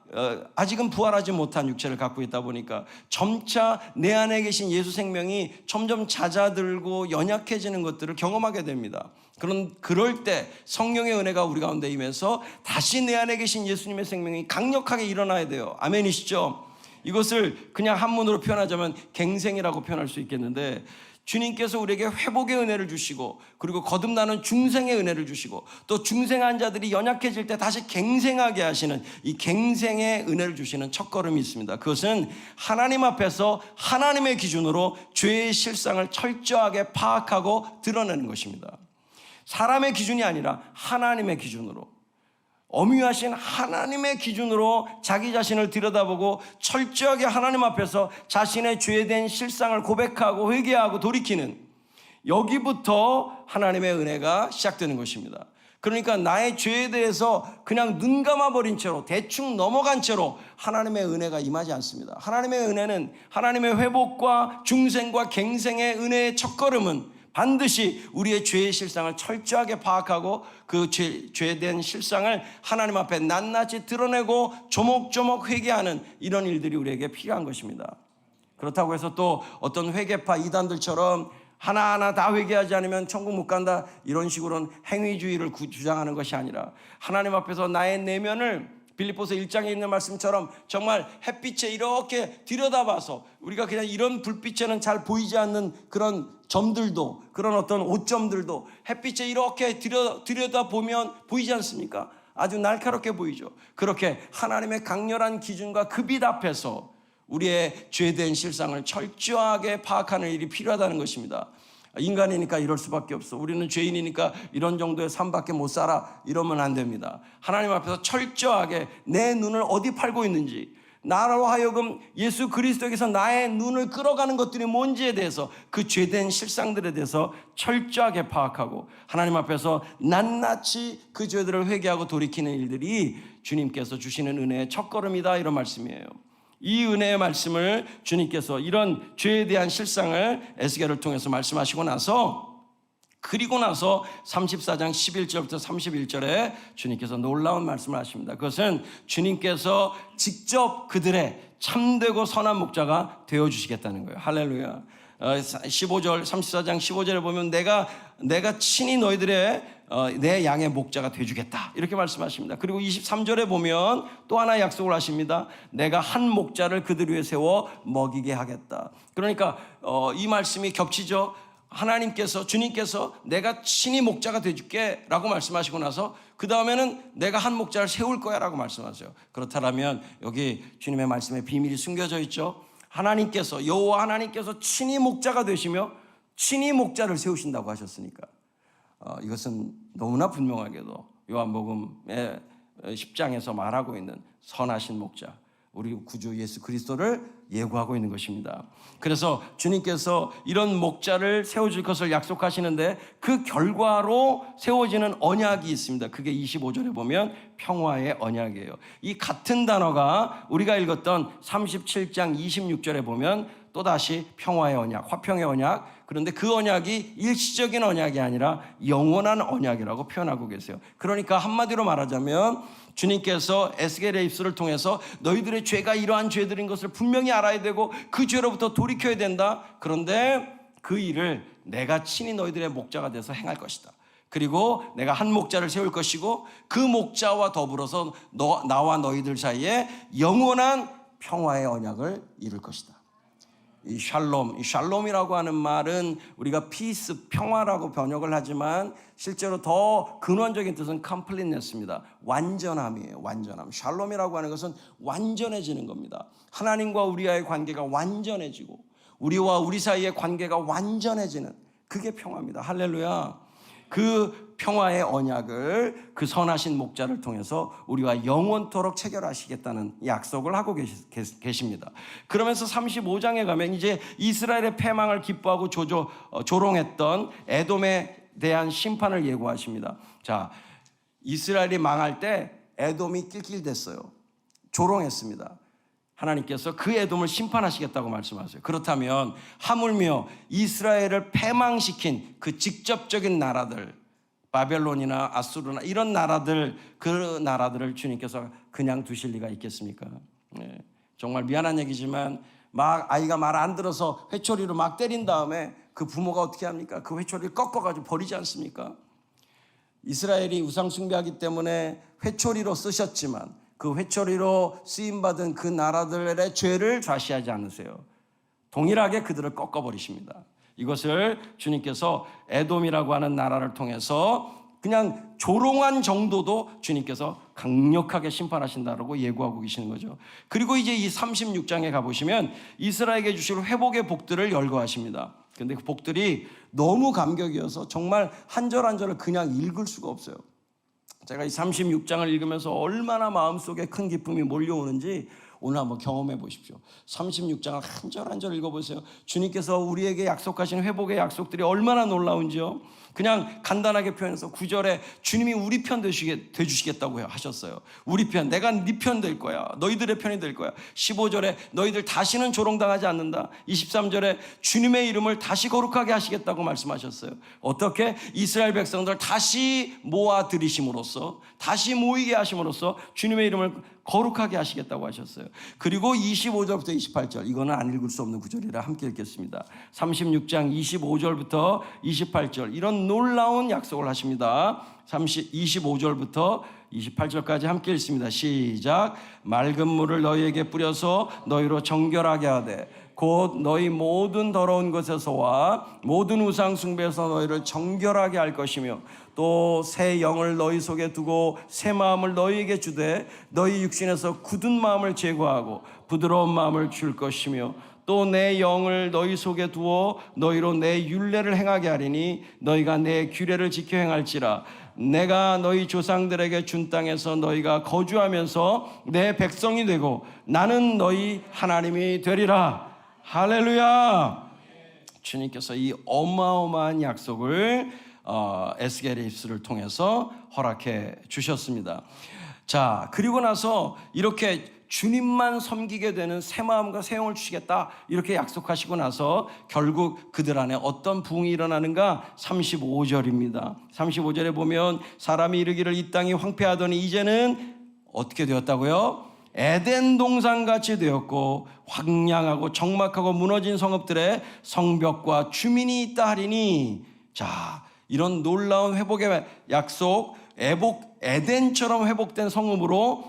아직은 부활하지 못한 육체를 갖고 있다 보니까 점차 내 안에 계신 예수 생명이 점점 잦아들고 연약해지는 것들을 경험하게 됩니다. 그럴 때 성령의 은혜가 우리 가운데 임해서 다시 내 안에 계신 예수님의 생명이 강력하게 일어나야 돼요. 아멘이시죠? 이것을 그냥 한문으로 표현하자면 갱생이라고 표현할 수 있겠는데, 주님께서 우리에게 회복의 은혜를 주시고, 그리고 거듭나는 중생의 은혜를 주시고, 또 중생한 자들이 연약해질 때 다시 갱생하게 하시는 이 갱생의 은혜를 주시는 첫걸음이 있습니다. 그것은 하나님 앞에서 하나님의 기준으로 죄의 실상을 철저하게 파악하고 드러내는 것입니다. 사람의 기준이 아니라 하나님의 기준으로, 엄유하신 하나님의 기준으로 자기 자신을 들여다보고 철저하게 하나님 앞에서 자신의 죄된 실상을 고백하고 회개하고 돌이키는, 여기부터 하나님의 은혜가 시작되는 것입니다. 그러니까 나의 죄에 대해서 그냥 눈 감아버린 채로 대충 넘어간 채로 하나님의 은혜가 임하지 않습니다. 하나님의 은혜는, 하나님의 회복과 중생과 갱생의 은혜의 첫걸음은 반드시 우리의 죄의 실상을 철저하게 파악하고 그 죄된 실상을 하나님 앞에 낱낱이 드러내고 조목조목 회개하는 이런 일들이 우리에게 필요한 것입니다. 그렇다고 해서 또 어떤 회개파 이단들처럼 하나하나 다 회개하지 않으면 천국 못 간다, 이런 식으로는 행위주의를 주장하는 것이 아니라, 하나님 앞에서 나의 내면을 빌립보서 1장에 있는 말씀처럼 정말 햇빛에 이렇게 들여다봐서, 우리가 그냥 이런 불빛에는 잘 보이지 않는 그런 점들도, 그런 어떤 오점들도 햇빛에 이렇게 들여다보면 보이지 않습니까? 아주 날카롭게 보이죠. 그렇게 하나님의 강렬한 기준과 그 빛 앞에서 우리의 죄된 실상을 철저하게 파악하는 일이 필요하다는 것입니다. 인간이니까 이럴 수밖에 없어, 우리는 죄인이니까 이런 정도의 삶밖에 못 살아, 이러면 안 됩니다. 하나님 앞에서 철저하게 내 눈을 어디 팔고 있는지, 나로 하여금 예수 그리스도에게서 나의 눈을 끌어가는 것들이 뭔지에 대해서, 그 죄된 실상들에 대해서 철저하게 파악하고 하나님 앞에서 낱낱이 그 죄들을 회개하고 돌이키는 일들이 주님께서 주시는 은혜의 첫걸음이다, 이런 말씀이에요. 이 은혜의 말씀을 주님께서 이런 죄에 대한 실상을 에스겔을 통해서 말씀하시고 나서, 그리고 나서 34장 11절부터 31절에 주님께서 놀라운 말씀을 하십니다. 그것은 주님께서 직접 그들의 참되고 선한 목자가 되어주시겠다는 거예요. 할렐루야. 15절, 34장 15절에 보면 내가 친히 너희들의 내 양의 목자가 되어주겠다, 이렇게 말씀하십니다. 그리고 23절에 보면 또 하나 약속을 하십니다. 내가 한 목자를 그들 위에 세워 먹이게 하겠다. 그러니까 이 말씀이 겹치죠. 하나님께서, 주님께서 내가 친히 목자가 되어줄게 라고 말씀하시고 나서 그 다음에는 내가 한 목자를 세울 거야 라고 말씀하세요. 그렇다면 여기 주님의 말씀에 비밀이 숨겨져 있죠. 하나님께서, 여호와 하나님께서 친히 목자가 되시며 친히 목자를 세우신다고 하셨으니까 이것은 너무나 분명하게도 요한복음의 10장에서 말하고 있는 선하신 목자, 우리 구주 예수 그리스도를 예고하고 있는 것입니다. 그래서 주님께서 이런 목자를 세워줄 것을 약속하시는데, 그 결과로 세워지는 언약이 있습니다. 그게 25절에 보면 평화의 언약이에요. 이 같은 단어가 우리가 읽었던 37장 26절에 보면 또다시 평화의 언약, 화평의 언약, 그런데 그 언약이 일시적인 언약이 아니라 영원한 언약이라고 표현하고 계세요. 그러니까 한마디로 말하자면 주님께서 에스겔의 입술을 통해서 너희들의 죄가 이러한 죄들인 것을 분명히 알아야 되고 그 죄로부터 돌이켜야 된다. 그런데 그 일을 내가 친히 너희들의 목자가 돼서 행할 것이다. 그리고 내가 한 목자를 세울 것이고 그 목자와 더불어서 나와 너희들 사이에 영원한 평화의 언약을 이룰 것이다. 이 샬롬, 이 샬롬이라고 하는 말은 우리가 피스, 평화라고 번역을 하지만 실제로 더 근원적인 뜻은 컴플리트네스입니다. 완전함이에요. 완전함. 샬롬이라고 하는 것은 완전해지는 겁니다. 하나님과 우리와의 관계가 완전해지고 우리와 우리 사이의 관계가 완전해지는, 그게 평화입니다. 할렐루야. 그 평화의 언약을 그 선하신 목자를 통해서 우리와 영원토록 체결하시겠다는 약속을 하고 계십니다. 그러면서 35장에 가면 이제 이스라엘의 패망을 기뻐하고 조롱했던 에돔에 대한 심판을 예고하십니다. 자, 이스라엘이 망할 때 에돔이 낄낄댔어요. 조롱했습니다. 하나님께서 그 에돔을 심판하시겠다고 말씀하세요. 그렇다면 하물며 이스라엘을 패망시킨 그 직접적인 나라들, 바벨론이나 아수르나 이런 나라들, 그 나라들을 주님께서 그냥 두실 리가 있겠습니까? 네. 정말 미안한 얘기지만 아이가 말 안 들어서 회초리로 막 때린 다음에 그 부모가 어떻게 합니까? 그 회초리를 꺾어가지고 버리지 않습니까? 이스라엘이 우상 숭배하기 때문에 회초리로 쓰셨지만 그 회초리로 쓰임받은 그 나라들의 죄를 좌시하지 않으세요. 동일하게 그들을 꺾어버리십니다. 이것을 주님께서 에돔이라고 하는 나라를 통해서 그냥 조롱한 정도도 주님께서 강력하게 심판하신다고 예고하고 계시는 거죠. 그리고 이제 이 36장에 가보시면 이스라엘에게 주실 회복의 복들을 열거하십니다. 그런데 그 복들이 너무 감격이어서 정말 한 절 한 절을 그냥 읽을 수가 없어요. 제가 이 36장을 읽으면서 얼마나 마음속에 큰 기쁨이 몰려오는지 오늘 한번 경험해 보십시오. 36장을 한 절 한 절 읽어보세요. 주님께서 우리에게 약속하신 회복의 약속들이 얼마나 놀라운지요. 그냥 간단하게 표현해서 9절에 주님이 우리 편 되주시겠다고 하셨어요. 우리 편, 내가 네 편 될 거야. 너희들의 편이 될 거야. 15절에 너희들 다시는 조롱당하지 않는다. 23절에 주님의 이름을 다시 거룩하게 하시겠다고 말씀하셨어요. 어떻게? 이스라엘 백성들 다시 모아들이심으로써, 다시 모이게 하심으로써 주님의 이름을 거룩하게 하시겠다고 하셨어요. 그리고 25절부터 28절, 이거는 안 읽을 수 없는 구절이라 함께 읽겠습니다. 36장 25절부터 28절, 이런 놀라운 약속을 하십니다. 25절부터 28절까지 함께 읽습니다. 시작. 맑은 물을 너희에게 뿌려서 너희로 정결하게 하되 곧 너희 모든 더러운 것에서와 모든 우상 숭배에서 너희를 정결하게 할 것이며 또 새 영을 너희 속에 두고 새 마음을 너희에게 주되 너희 육신에서 굳은 마음을 제거하고 부드러운 마음을 줄 것이며 또 내 영을 너희 속에 두어 너희로 내 율례를 행하게 하리니 너희가 내 규례를 지켜 행할지라. 내가 너희 조상들에게 준 땅에서 너희가 거주하면서 내 백성이 되고 나는 너희 하나님이 되리라. 할렐루야. 주님께서 이 어마어마한 약속을 에스겔의 입술을 통해서 허락해 주셨습니다. 자, 그리고 나서 이렇게 주님만 섬기게 되는 새 마음과 새 영을 주시겠다 이렇게 약속하시고 나서 결국 그들 안에 어떤 부흥이 일어나는가? 35절입니다. 35절에 보면 사람이 이르기를 이 땅이 황폐하더니 이제는 어떻게 되었다고요? 에덴 동산같이 되었고 황량하고 적막하고 무너진 성읍들의 성벽과 주민이 있다 하리니. 자, 이런 놀라운 회복의 약속, 에덴처럼 회복된 성읍으로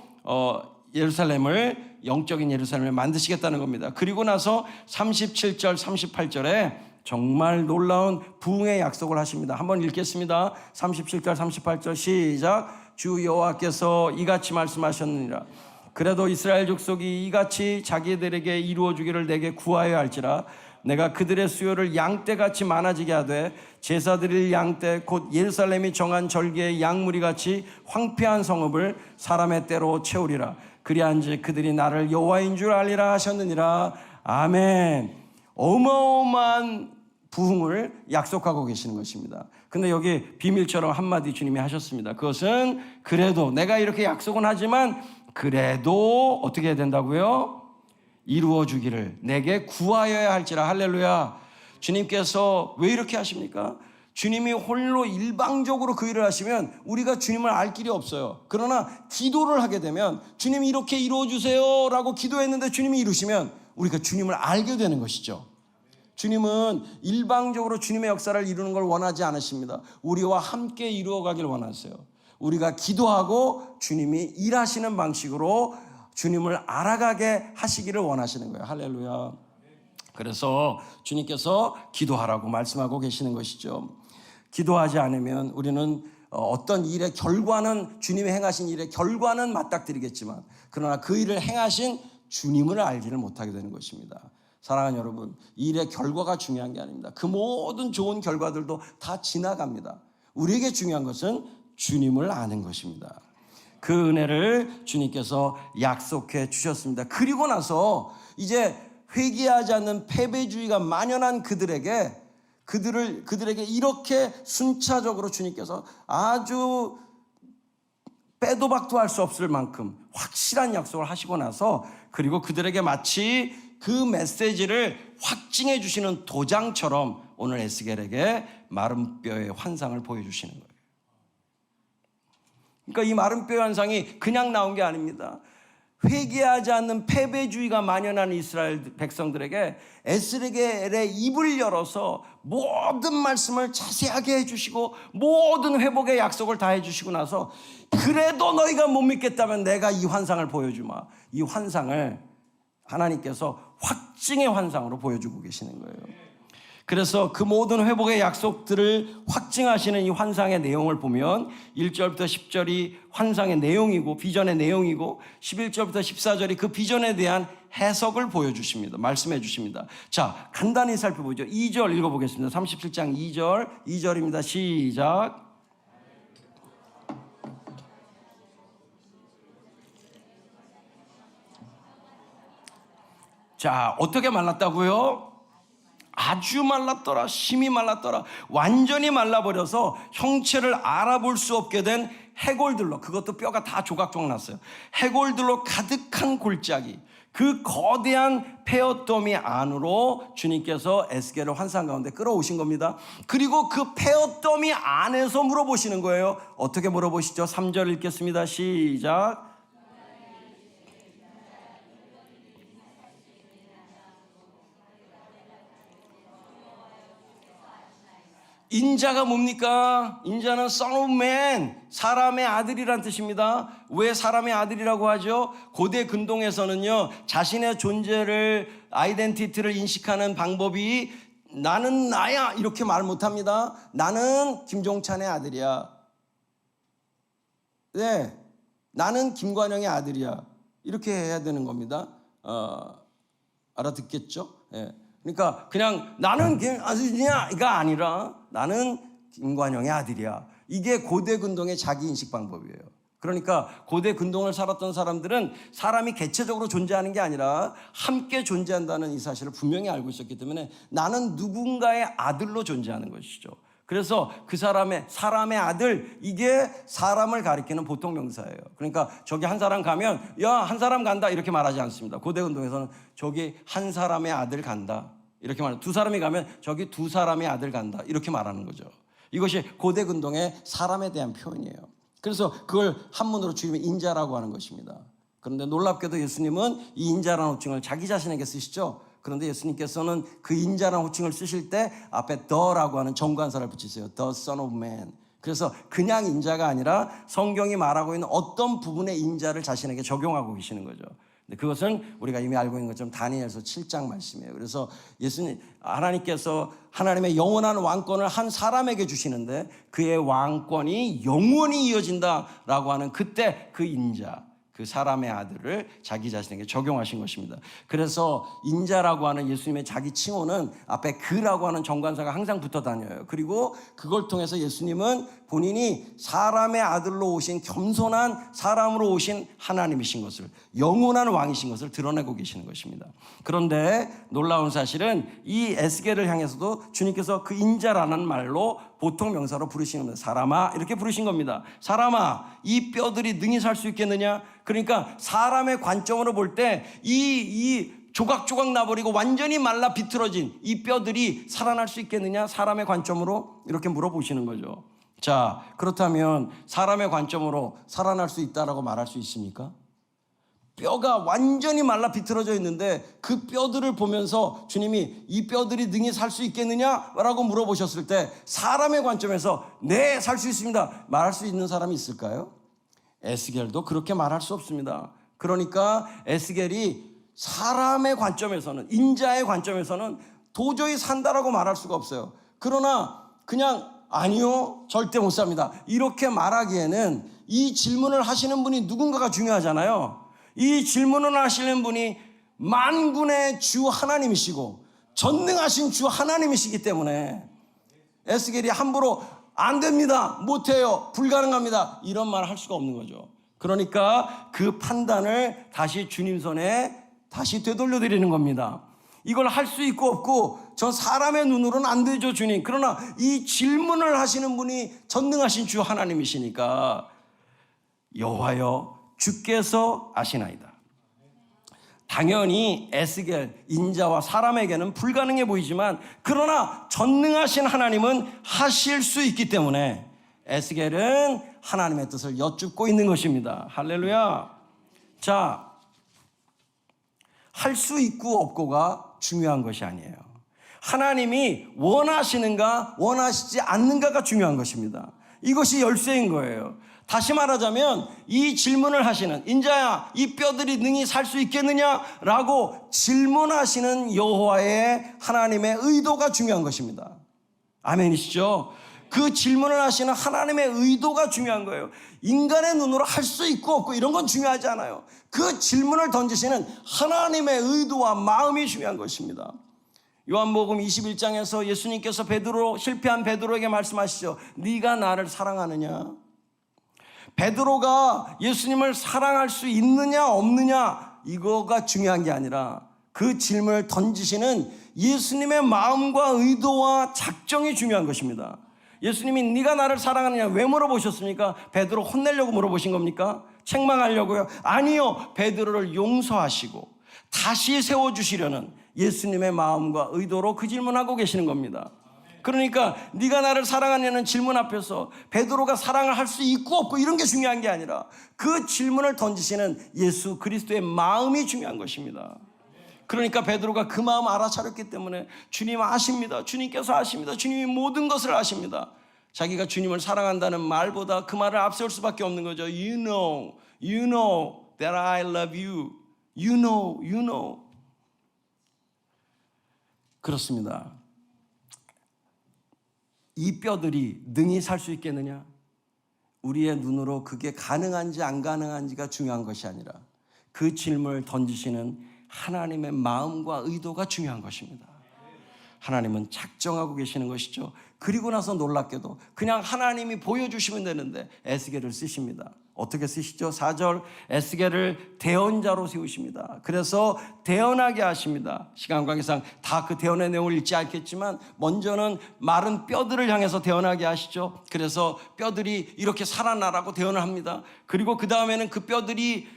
예루살렘을, 영적인 예루살렘을 만드시겠다는 겁니다. 그리고 나서 37절 38절에 정말 놀라운 부흥의 약속을 하십니다. 한번 읽겠습니다. 37절 38절 시작. 주 여호와께서 이같이 말씀하셨느니라. 그래도 이스라엘 족속이 이같이 자기들에게 이루어주기를 내게 구하여야 할지라. 내가 그들의 수요를 양떼같이 많아지게 하되 제사 드릴 양떼 곧 예루살렘이 정한 절기의 양무리같이 황폐한 성읍을 사람의 때로 채우리라. 그리한즉 그들이 나를 여호와인 줄 알리라 하셨느니라. 아멘. 어마어마한 부흥을 약속하고 계시는 것입니다. 근데 여기 비밀처럼 한마디 주님이 하셨습니다. 그것은 그래도, 내가 이렇게 약속은 하지만 그래도 어떻게 해야 된다고요? 이루어 주기를 내게 구하여야 할지라. 할렐루야. 주님께서 왜 이렇게 하십니까? 주님이 홀로 일방적으로 그 일을 하시면 우리가 주님을 알 길이 없어요. 그러나 기도를 하게 되면 주님이 이렇게 이루어 주세요 라고 기도했는데 주님이 이루시면 우리가 주님을 알게 되는 것이죠. 주님은 일방적으로 주님의 역사를 이루는 걸 원하지 않으십니다. 우리와 함께 이루어가길 원하세요. 우리가 기도하고 주님이 일하시는 방식으로 주님을 알아가게 하시기를 원하시는 거예요. 할렐루야. 그래서 주님께서 기도하라고 말씀하고 계시는 것이죠. 기도하지 않으면 우리는 어떤 일의 결과는, 주님이 행하신 일의 결과는 맞닥뜨리겠지만, 그러나 그 일을 행하신 주님을 알지를 못하게 되는 것입니다. 사랑하는 여러분, 이 일의 결과가 중요한 게 아닙니다. 그 모든 좋은 결과들도 다 지나갑니다. 우리에게 중요한 것은 주님을 아는 것입니다. 그 은혜를 주님께서 약속해 주셨습니다. 그리고 나서 이제 회개하지 않는 패배주의가 만연한 그들에게 이렇게 순차적으로 주님께서 아주 빼도 박도 할 수 없을 만큼 확실한 약속을 하시고 나서, 그리고 그들에게 마치 그 메시지를 확증해 주시는 도장처럼 오늘 에스겔에게 마른 뼈의 환상을 보여주시는 거예요. 그러니까 이 마른 뼈의 환상이 그냥 나온 게 아닙니다. 회개하지 않는 패배주의가 만연한 이스라엘 백성들에게 에스겔의 입을 열어서 모든 말씀을 자세하게 해주시고 모든 회복의 약속을 다 해주시고 나서, 그래도 너희가 못 믿겠다면 내가 이 환상을 보여주마. 이 환상을 하나님께서 확증의 환상으로 보여주고 계시는 거예요. 그래서 그 모든 회복의 약속들을 확증하시는 이 환상의 내용을 보면 1절부터 10절이 환상의 내용이고 비전의 내용이고, 11절부터 14절이 그 비전에 대한 해석을 보여주십니다. 말씀해 주십니다. 자, 간단히 살펴보죠. 2절 읽어보겠습니다. 37장 2절입니다. 시작. 자, 어떻게 말랐다고요? 아주 말랐더라. 심히 말랐더라. 완전히 말라버려서 형체를 알아볼 수 없게 된 해골들로, 그것도 뼈가 다 조각조각 났어요. 해골들로 가득한 골짜기, 그 거대한 폐어더미 안으로 주님께서 에스겔을 환상 가운데 끌어오신 겁니다. 그리고 그 폐어더미 안에서 물어보시는 거예요. 어떻게 물어보시죠? 3절 읽겠습니다. 시작. 인자가 뭡니까? 인자는 Son of Man, 사람의 아들이란 뜻입니다. 왜 사람의 아들이라고 하죠? 고대 근동에서는요, 자신의 존재를, 아이덴티티를 인식하는 방법이 나는 나야 이렇게 말 못합니다. 나는 김종찬의 아들이야. 네, 나는 김관영의 아들이야. 이렇게 해야 되는 겁니다. 알아듣겠죠? 네. 그러니까 그냥 나는 아들이냐가 아니라 나는 김관영의 아들이야. 이게 고대 근동의 자기 인식 방법이에요. 그러니까 고대 근동을 살았던 사람들은 사람이 개체적으로 존재하는 게 아니라 함께 존재한다는 이 사실을 분명히 알고 있었기 때문에 나는 누군가의 아들로 존재하는 것이죠. 그래서 그 사람의 아들, 이게 사람을 가리키는 보통 명사예요. 그러니까 저기 한 사람 가면 야, 한 사람 간다 이렇게 말하지 않습니다. 고대 근동에서는 저기 한 사람의 아들 간다 이렇게 말해요. 두 사람이 가면 저기 두 사람의 아들 간다 이렇게 말하는 거죠. 이것이 고대 근동의 사람에 대한 표현이에요. 그래서 그걸 한문으로 주님의 인자라고 하는 것입니다. 그런데 놀랍게도 예수님은 이 인자라는 호칭을 자기 자신에게 쓰시죠. 그런데 예수님께서는 그 인자라는 호칭을 쓰실 때 앞에 the라고 하는 정관사를 붙이세요. The Son of Man. 그래서 그냥 인자가 아니라 성경이 말하고 있는 어떤 부분의 인자를 자신에게 적용하고 계시는 거죠. 근데 그것은 우리가 이미 알고 있는 것처럼 다니엘서 7장 말씀이에요. 그래서 하나님께서 하나님의 영원한 왕권을 한 사람에게 주시는데 그의 왕권이 영원히 이어진다라고 하는 그때 그 인자, 그 사람의 아들을 자기 자신에게 적용하신 것입니다. 그래서 인자라고 하는 예수님의 자기 칭호는 앞에 그라고 하는 정관사가 항상 붙어 다녀요. 그리고 그걸 통해서 예수님은 본인이 사람의 아들로 오신 겸손한 사람으로 오신 하나님이신 것을, 영원한 왕이신 것을 드러내고 계시는 것입니다. 그런데 놀라운 사실은 이 에스겔을 향해서도 주님께서 그 인자라는 말로 보통 명사로 부르시는 겁니다. 사람아 이렇게 부르신 겁니다. 사람아 이 뼈들이 능히 살 수 있겠느냐. 그러니까 사람의 관점으로 볼 때 이 조각조각 나버리고 완전히 말라 비틀어진 이 뼈들이 살아날 수 있겠느냐. 사람의 관점으로 이렇게 물어보시는 거죠. 자, 그렇다면 사람의 관점으로 살아날 수 있다라고 말할 수 있습니까? 뼈가 완전히 말라 비틀어져 있는데 그 뼈들을 보면서 주님이 이 뼈들이 능히 살 수 있겠느냐라고 물어보셨을 때 사람의 관점에서 네, 살 수 있습니다 말할 수 있는 사람이 있을까요? 에스겔도 그렇게 말할 수 없습니다. 그러니까 에스겔이 사람의 관점에서는, 인자의 관점에서는 도저히 산다라고 말할 수가 없어요. 그러나 그냥 아니요, 절대 못 삽니다, 이렇게 말하기에는 이 질문을 하시는 분이 누군가가 중요하잖아요. 이 질문을 하시는 분이 만군의 주 하나님이시고 전능하신 주 하나님이시기 때문에 에스겔이 함부로 안 됩니다, 못해요, 불가능합니다 이런 말 할 수가 없는 거죠. 그러니까 그 판단을 다시 주님 손에 다시 되돌려 드리는 겁니다. 이걸 할 수 있고 없고 저 사람의 눈으로는 안 되죠, 주님. 그러나 이 질문을 하시는 분이 전능하신 주 하나님이시니까 여호와여 주께서 아시나이다. 당연히 에스겔 인자와 사람에게는 불가능해 보이지만 그러나 전능하신 하나님은 하실 수 있기 때문에 에스겔은 하나님의 뜻을 여쭙고 있는 것입니다. 할렐루야. 자, 할 수 있고 없고가 중요한 것이 아니에요. 하나님이 원하시는가 원하시지 않는가가 중요한 것입니다. 이것이 열쇠인 거예요. 다시 말하자면 이 질문을 하시는, 인자야 이 뼈들이 능히 살 수 있겠느냐라고 질문하시는 여호와의 하나님의 의도가 중요한 것입니다. 아멘이시죠? 그 질문을 하시는 하나님의 의도가 중요한 거예요. 인간의 눈으로 할 수 있고 없고 이런 건 중요하지 않아요. 그 질문을 던지시는 하나님의 의도와 마음이 중요한 것입니다. 요한복음 21장에서 예수님께서 실패한 베드로에게 말씀하시죠. 네가 나를 사랑하느냐? 베드로가 예수님을 사랑할 수 있느냐 없느냐 이거가 중요한 게 아니라 그 질문을 던지시는 예수님의 마음과 의도와 작정이 중요한 것입니다. 예수님이 네가 나를 사랑하느냐 왜 물어보셨습니까? 베드로 혼내려고 물어보신 겁니까? 책망하려고요? 아니요, 베드로를 용서하시고 다시 세워주시려는 예수님의 마음과 의도로 그 질문하고 계시는 겁니다. 그러니까 네가 나를 사랑하냐는 질문 앞에서 베드로가 사랑을 할 수 있고 없고 이런 게 중요한 게 아니라 그 질문을 던지시는 예수 그리스도의 마음이 중요한 것입니다. 그러니까 베드로가 그 마음 알아차렸기 때문에 주님 아십니다, 주님께서 아십니다, 주님이 모든 것을 아십니다. 자기가 주님을 사랑한다는 말보다 그 말을 앞세울 수밖에 없는 거죠. You know that I love you. You know. 그렇습니다. 이 뼈들이 능히 살 수 있겠느냐? 우리의 눈으로 그게 가능한지 안 가능한지가 중요한 것이 아니라 그 질문을 던지시는 하나님의 마음과 의도가 중요한 것입니다. 하나님은 작정하고 계시는 것이죠. 그리고 나서 놀랍게도 그냥 하나님이 보여주시면 되는데 에스겔을 쓰십니다. 어떻게 쓰시죠? 4절 에스겔을 대언자로 세우십니다. 그래서 대언하게 하십니다. 시간 관계상 다 그 대언의 내용을 읽지 않겠지만 먼저는 마른 뼈들을 향해서 대언하게 하시죠. 그래서 뼈들이 이렇게 살아나라고 대언을 합니다. 그리고 그 다음에는 그 뼈들이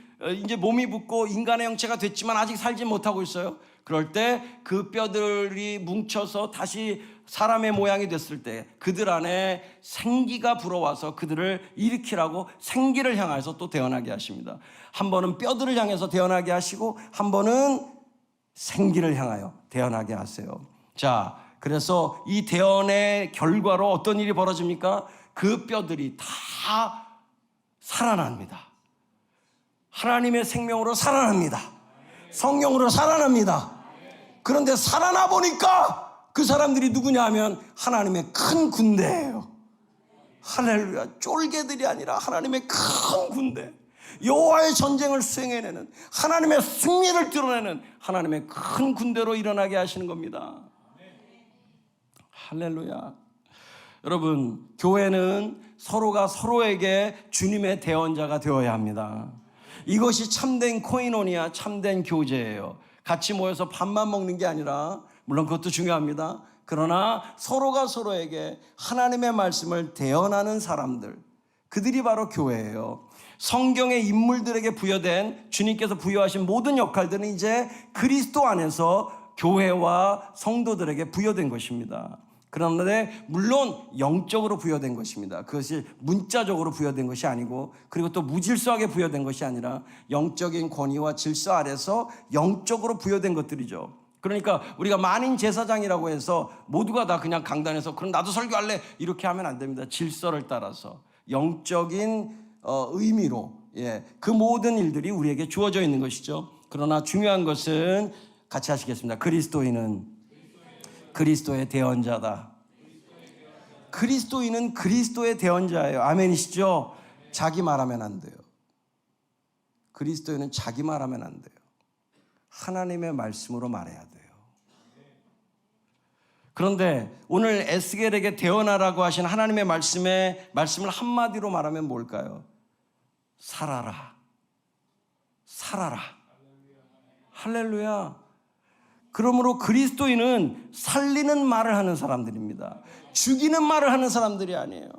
이제 몸이 붙고 인간의 형체가 됐지만 아직 살지 못하고 있어요. 그럴 때 그 뼈들이 뭉쳐서 다시 사람의 모양이 됐을 때 그들 안에 생기가 불어와서 그들을 일으키라고 생기를 향해서 또 대언하게 하십니다. 한 번은 뼈들을 향해서 대언하게 하시고 한 번은 생기를 향하여 대언하게 하세요. 자, 그래서 이 대언의 결과로 어떤 일이 벌어집니까? 그 뼈들이 다 살아납니다. 하나님의 생명으로 살아납니다. 성령으로 살아납니다. 그런데 살아나 보니까 그 사람들이 누구냐 하면 하나님의 큰 군대예요. 할렐루야. 쫄개들이 아니라 하나님의 큰 군대, 여호와의 전쟁을 수행해내는, 하나님의 승리를 드러내는 하나님의 큰 군대로 일어나게 하시는 겁니다. 할렐루야. 여러분, 교회는 서로가 서로에게 주님의 대언자가 되어야 합니다. 이것이 참된 코이노니아, 참된 교제예요. 같이 모여서 밥만 먹는 게 아니라, 물론 그것도 중요합니다. 그러나 서로가 서로에게 하나님의 말씀을 대언하는 사람들, 그들이 바로 교회예요. 성경의 인물들에게 부여된, 주님께서 부여하신 모든 역할들은 이제 그리스도 안에서 교회와 성도들에게 부여된 것입니다. 그런데 물론 영적으로 부여된 것입니다. 그것이 문자적으로 부여된 것이 아니고, 그리고 또 무질서하게 부여된 것이 아니라 영적인 권위와 질서 아래서 영적으로 부여된 것들이죠. 그러니까 우리가 만인 제사장이라고 해서 모두가 다 그냥 강단에서 그럼 나도 설교할래 이렇게 하면 안 됩니다. 질서를 따라서 영적인 의미로, 그 모든 일들이 우리에게 주어져 있는 것이죠. 그러나 중요한 것은 같이 하시겠습니다. 그리스도인은 그리스도의 대언자다. 그리스도인은 그리스도의 대언자예요. 아멘이시죠? 자기 말하면 안 돼요. 그리스도인은 자기 말하면 안 돼요. 하나님의 말씀으로 말해야 돼요. 그런데 오늘 에스겔에게 대언하라고 하신 하나님의 말씀을 한마디로 말하면 뭘까요? 살아라. 살아라. 할렐루야. 그러므로 그리스도인은 살리는 말을 하는 사람들입니다. 죽이는 말을 하는 사람들이 아니에요.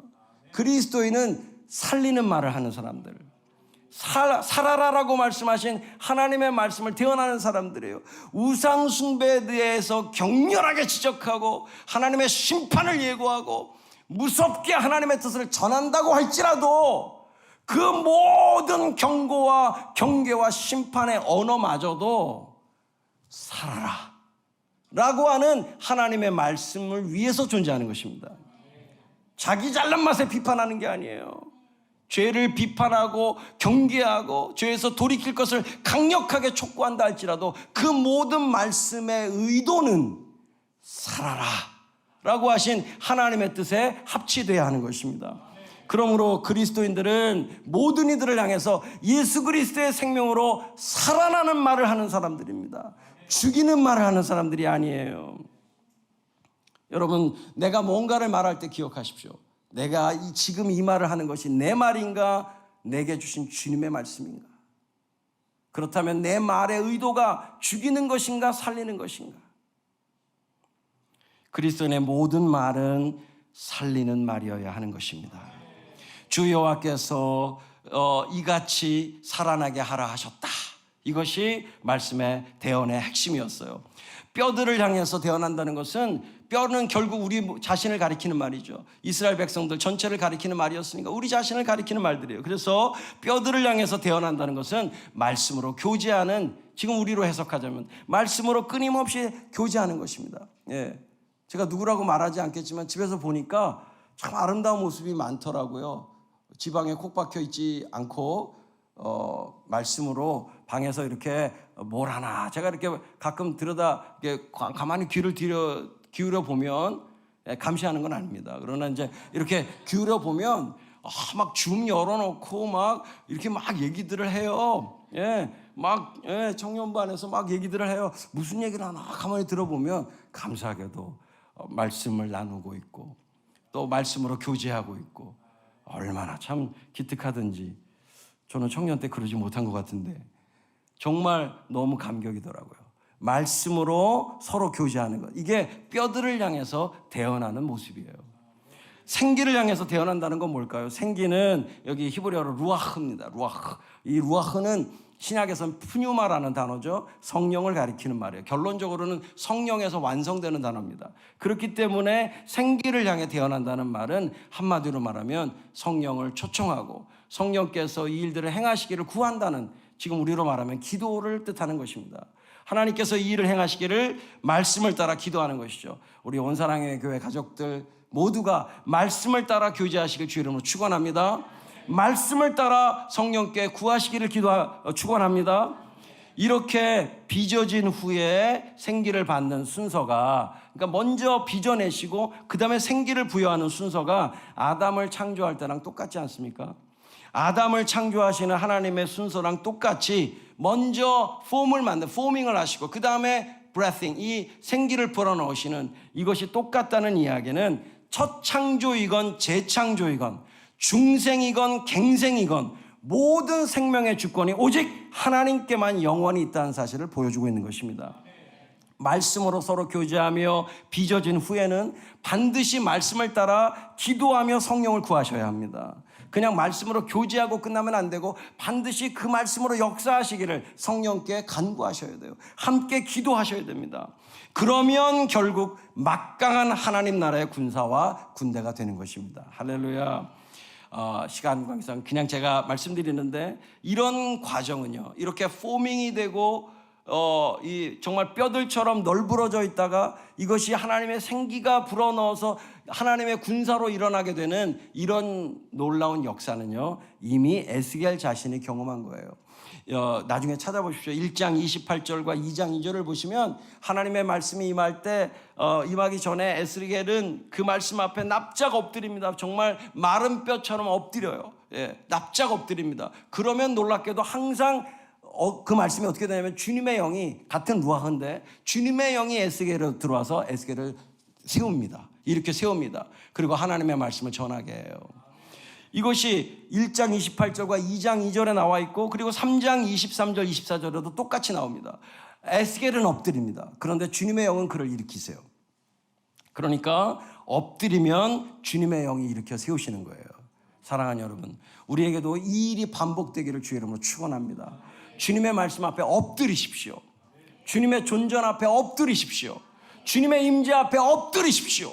그리스도인은 살리는 말을 하는 사람들. 살아라라고 말씀하신 하나님의 말씀을 대언하는 사람들이에요. 우상 숭배에 대해서 격렬하게 지적하고 하나님의 심판을 예고하고 무섭게 하나님의 뜻을 전한다고 할지라도 그 모든 경고와 경계와 심판의 언어마저도 살아라 라고 하는 하나님의 말씀을 위해서 존재하는 것입니다. 자기 잘난 맛에 비판하는 게 아니에요. 죄를 비판하고 경계하고 죄에서 돌이킬 것을 강력하게 촉구한다 할지라도 그 모든 말씀의 의도는 살아라 라고 하신 하나님의 뜻에 합치돼야 하는 것입니다. 그러므로 그리스도인들은 모든 이들을 향해서 예수 그리스도의 생명으로 살아나는 말을 하는 사람들입니다. 죽이는 말을 하는 사람들이 아니에요. 여러분, 내가 뭔가를 말할 때 기억하십시오. 내가 지금 이 말을 하는 것이 내 말인가 내게 주신 주님의 말씀인가? 그렇다면 내 말의 의도가 죽이는 것인가 살리는 것인가? 그리스도인의 모든 말은 살리는 말이어야 하는 것입니다. 주 여호와께서 이같이 살아나게 하라 하셨다. 이것이 말씀의 대언의 핵심이었어요. 뼈들을 향해서 대언한다는 것은 뼈는 결국 우리 자신을 가리키는 말이죠. 이스라엘 백성들 전체를 가리키는 말이었으니까 우리 자신을 가리키는 말들이에요. 그래서 뼈들을 향해서 대언한다는 것은 말씀으로 교제하는, 지금 우리로 해석하자면 말씀으로 끊임없이 교제하는 것입니다. 제가 누구라고 말하지 않겠지만 집에서 보니까 참 아름다운 모습이 많더라고요. 지방에 콕 박혀 있지 않고 말씀으로 방에서 이렇게 뭘 하나, 제가 이렇게 가끔 들여다 가만히 귀를 기울여 보면, 감시하는 건 아닙니다. 그러나 이제 이렇게 기울여 보면 막 줌 열어놓고 막 이렇게 막 얘기들을 해요. 청년부 안에서 막 얘기들을 해요. 무슨 얘기를 하나 가만히 들어보면 감사하게도 말씀을 나누고 있고 또 말씀으로 교제하고 있고, 얼마나 참 기특하든지. 저는 청년 때 그러지 못한 것 같은데 정말 너무 감격이더라고요. 말씀으로 서로 교제하는 것, 이게 뼈들을 향해서 대언하는 모습이에요. 생기를 향해서 대언한다는 건 뭘까요? 생기는 여기 히브리어로 루아흐입니다. 루아흐. 이 루아흐는 신약에서는 푸뉴마라는 단어죠. 성령을 가리키는 말이에요. 결론적으로는 성령에서 완성되는 단어입니다. 그렇기 때문에 생기를 향해 대언한다는 말은 한마디로 말하면 성령을 초청하고 성령께서 이 일들을 행하시기를 구한다는, 지금 우리로 말하면 기도를 뜻하는 것입니다. 하나님께서 이 일을 행하시기를 말씀을 따라 기도하는 것이죠. 우리 온사랑의 교회 가족들 모두가 말씀을 따라 교제하시길 주 이름으로 축원합니다. 말씀을 따라 성령께 구하시기를 축원합니다. 이렇게 빚어진 후에 생기를 받는 순서가, 그러니까 먼저 빚어내시고 그 다음에 생기를 부여하는 순서가 아담을 창조할 때랑 똑같지 않습니까? 아담을 창조하시는 하나님의 순서랑 똑같이 먼저 포밍을 하시고 그 다음에 breathing, 이 생기를 불어넣으시는, 이것이 똑같다는 이야기는 첫 창조이건 재창조이건 중생이건 갱생이건 모든 생명의 주권이 오직 하나님께만 영원히 있다는 사실을 보여주고 있는 것입니다. 말씀으로 서로 교제하며 빚어진 후에는 반드시 말씀을 따라 기도하며 성령을 구하셔야 합니다. 그냥 말씀으로 교제하고 끝나면 안 되고 반드시 그 말씀으로 역사하시기를 성령께 간구하셔야 돼요. 함께 기도하셔야 됩니다. 그러면 결국 막강한 하나님 나라의 군사와 군대가 되는 것입니다. 할렐루야. 시간 관계상 그냥 제가 말씀드리는데, 이런 과정은요, 이렇게 포밍이 되고 이 정말 뼈들처럼 널브러져 있다가 이것이 하나님의 생기가 불어넣어서 하나님의 군사로 일어나게 되는 이런 놀라운 역사는요, 이미 에스겔 자신이 경험한 거예요. 나중에 찾아보십시오. 1장 28절과 2장 2절을 보시면 하나님의 말씀이 임할 때 임하기 전에 에스겔은 그 말씀 앞에 납작 엎드립니다. 정말 마른 뼈처럼 엎드려요. 예, 납작 엎드립니다. 그러면 놀랍게도 항상 그 말씀이 어떻게 되냐면 주님의 영이, 같은 루아흐인데 주님의 영이 에스겔에 들어와서 에스겔을 세웁니다. 이렇게 세웁니다. 그리고 하나님의 말씀을 전하게 해요. 이것이 1장 28절과 2장 2절에 나와 있고, 그리고 3장 23절 24절에도 똑같이 나옵니다. 에스겔은 엎드립니다. 그런데 주님의 영은 그를 일으키세요. 그러니까 엎드리면 주님의 영이 일으켜 세우시는 거예요. 사랑하는 여러분, 우리에게도 이 일이 반복되기를 주의 이름으로 축원합니다. 주님의 말씀 앞에 엎드리십시오. 주님의 존전 앞에 엎드리십시오. 주님의 임재 앞에 엎드리십시오.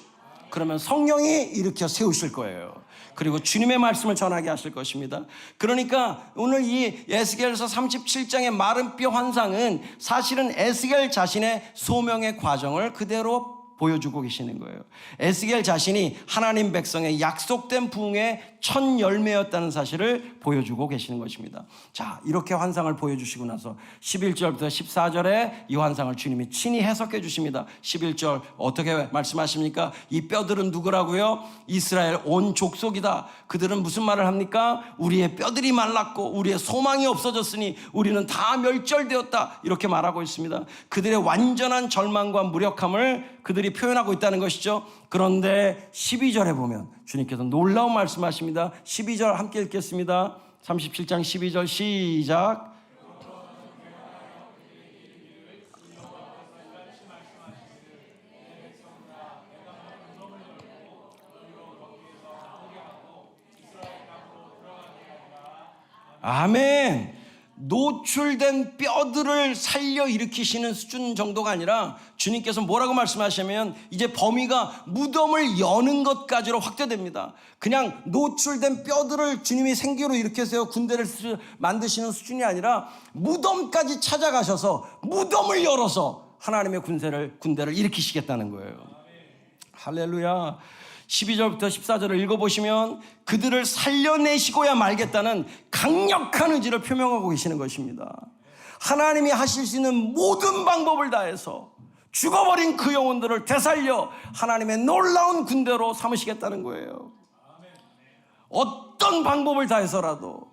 그러면 성령이 일으켜 세우실 거예요. 그리고 주님의 말씀을 전하게 하실 것입니다. 그러니까 오늘 이 에스겔서 37장의 마른 뼈 환상은 사실은 에스겔 자신의 소명의 과정을 그대로 보여주고 계시는 거예요. 에스겔 자신이 하나님 백성의 약속된 부흥의 첫 열매였다는 사실을 보여주고 계시는 것입니다. 자, 이렇게 환상을 보여주시고 나서 11절부터 14절에 이 환상을 주님이 친히 해석해 주십니다. 11절 어떻게 말씀하십니까? 이 뼈들은 누구라고요? 이스라엘 온 족속이다. 그들은 무슨 말을 합니까? 우리의 뼈들이 말랐고 우리의 소망이 없어졌으니 우리는 다 멸절되었다. 이렇게 말하고 있습니다. 그들의 완전한 절망과 무력함을 그들이 표현하고 있다는 것이죠. 그런데 12절에 보면 주님께서 놀라운 말씀하십니다. 12절 함께 읽겠습니다. 37장 12절 시작. 아멘. 노출된 뼈들을 살려 일으키시는 수준 정도가 아니라 주님께서 뭐라고 말씀하시냐면 이제 범위가 무덤을 여는 것까지로 확대됩니다. 그냥 노출된 뼈들을 주님이 생기로 일으켜서 군대를 만드시는 수준이 아니라 무덤까지 찾아가셔서 무덤을 열어서 하나님의 군대를 일으키시겠다는 거예요. 할렐루야. 12절부터 14절을 읽어보시면 그들을 살려내시고야 말겠다는 강력한 의지를 표명하고 계시는 것입니다. 하나님이 하실 수 있는 모든 방법을 다해서 죽어버린 그 영혼들을 되살려 하나님의 놀라운 군대로 삼으시겠다는 거예요. 어떤 방법을 다해서라도,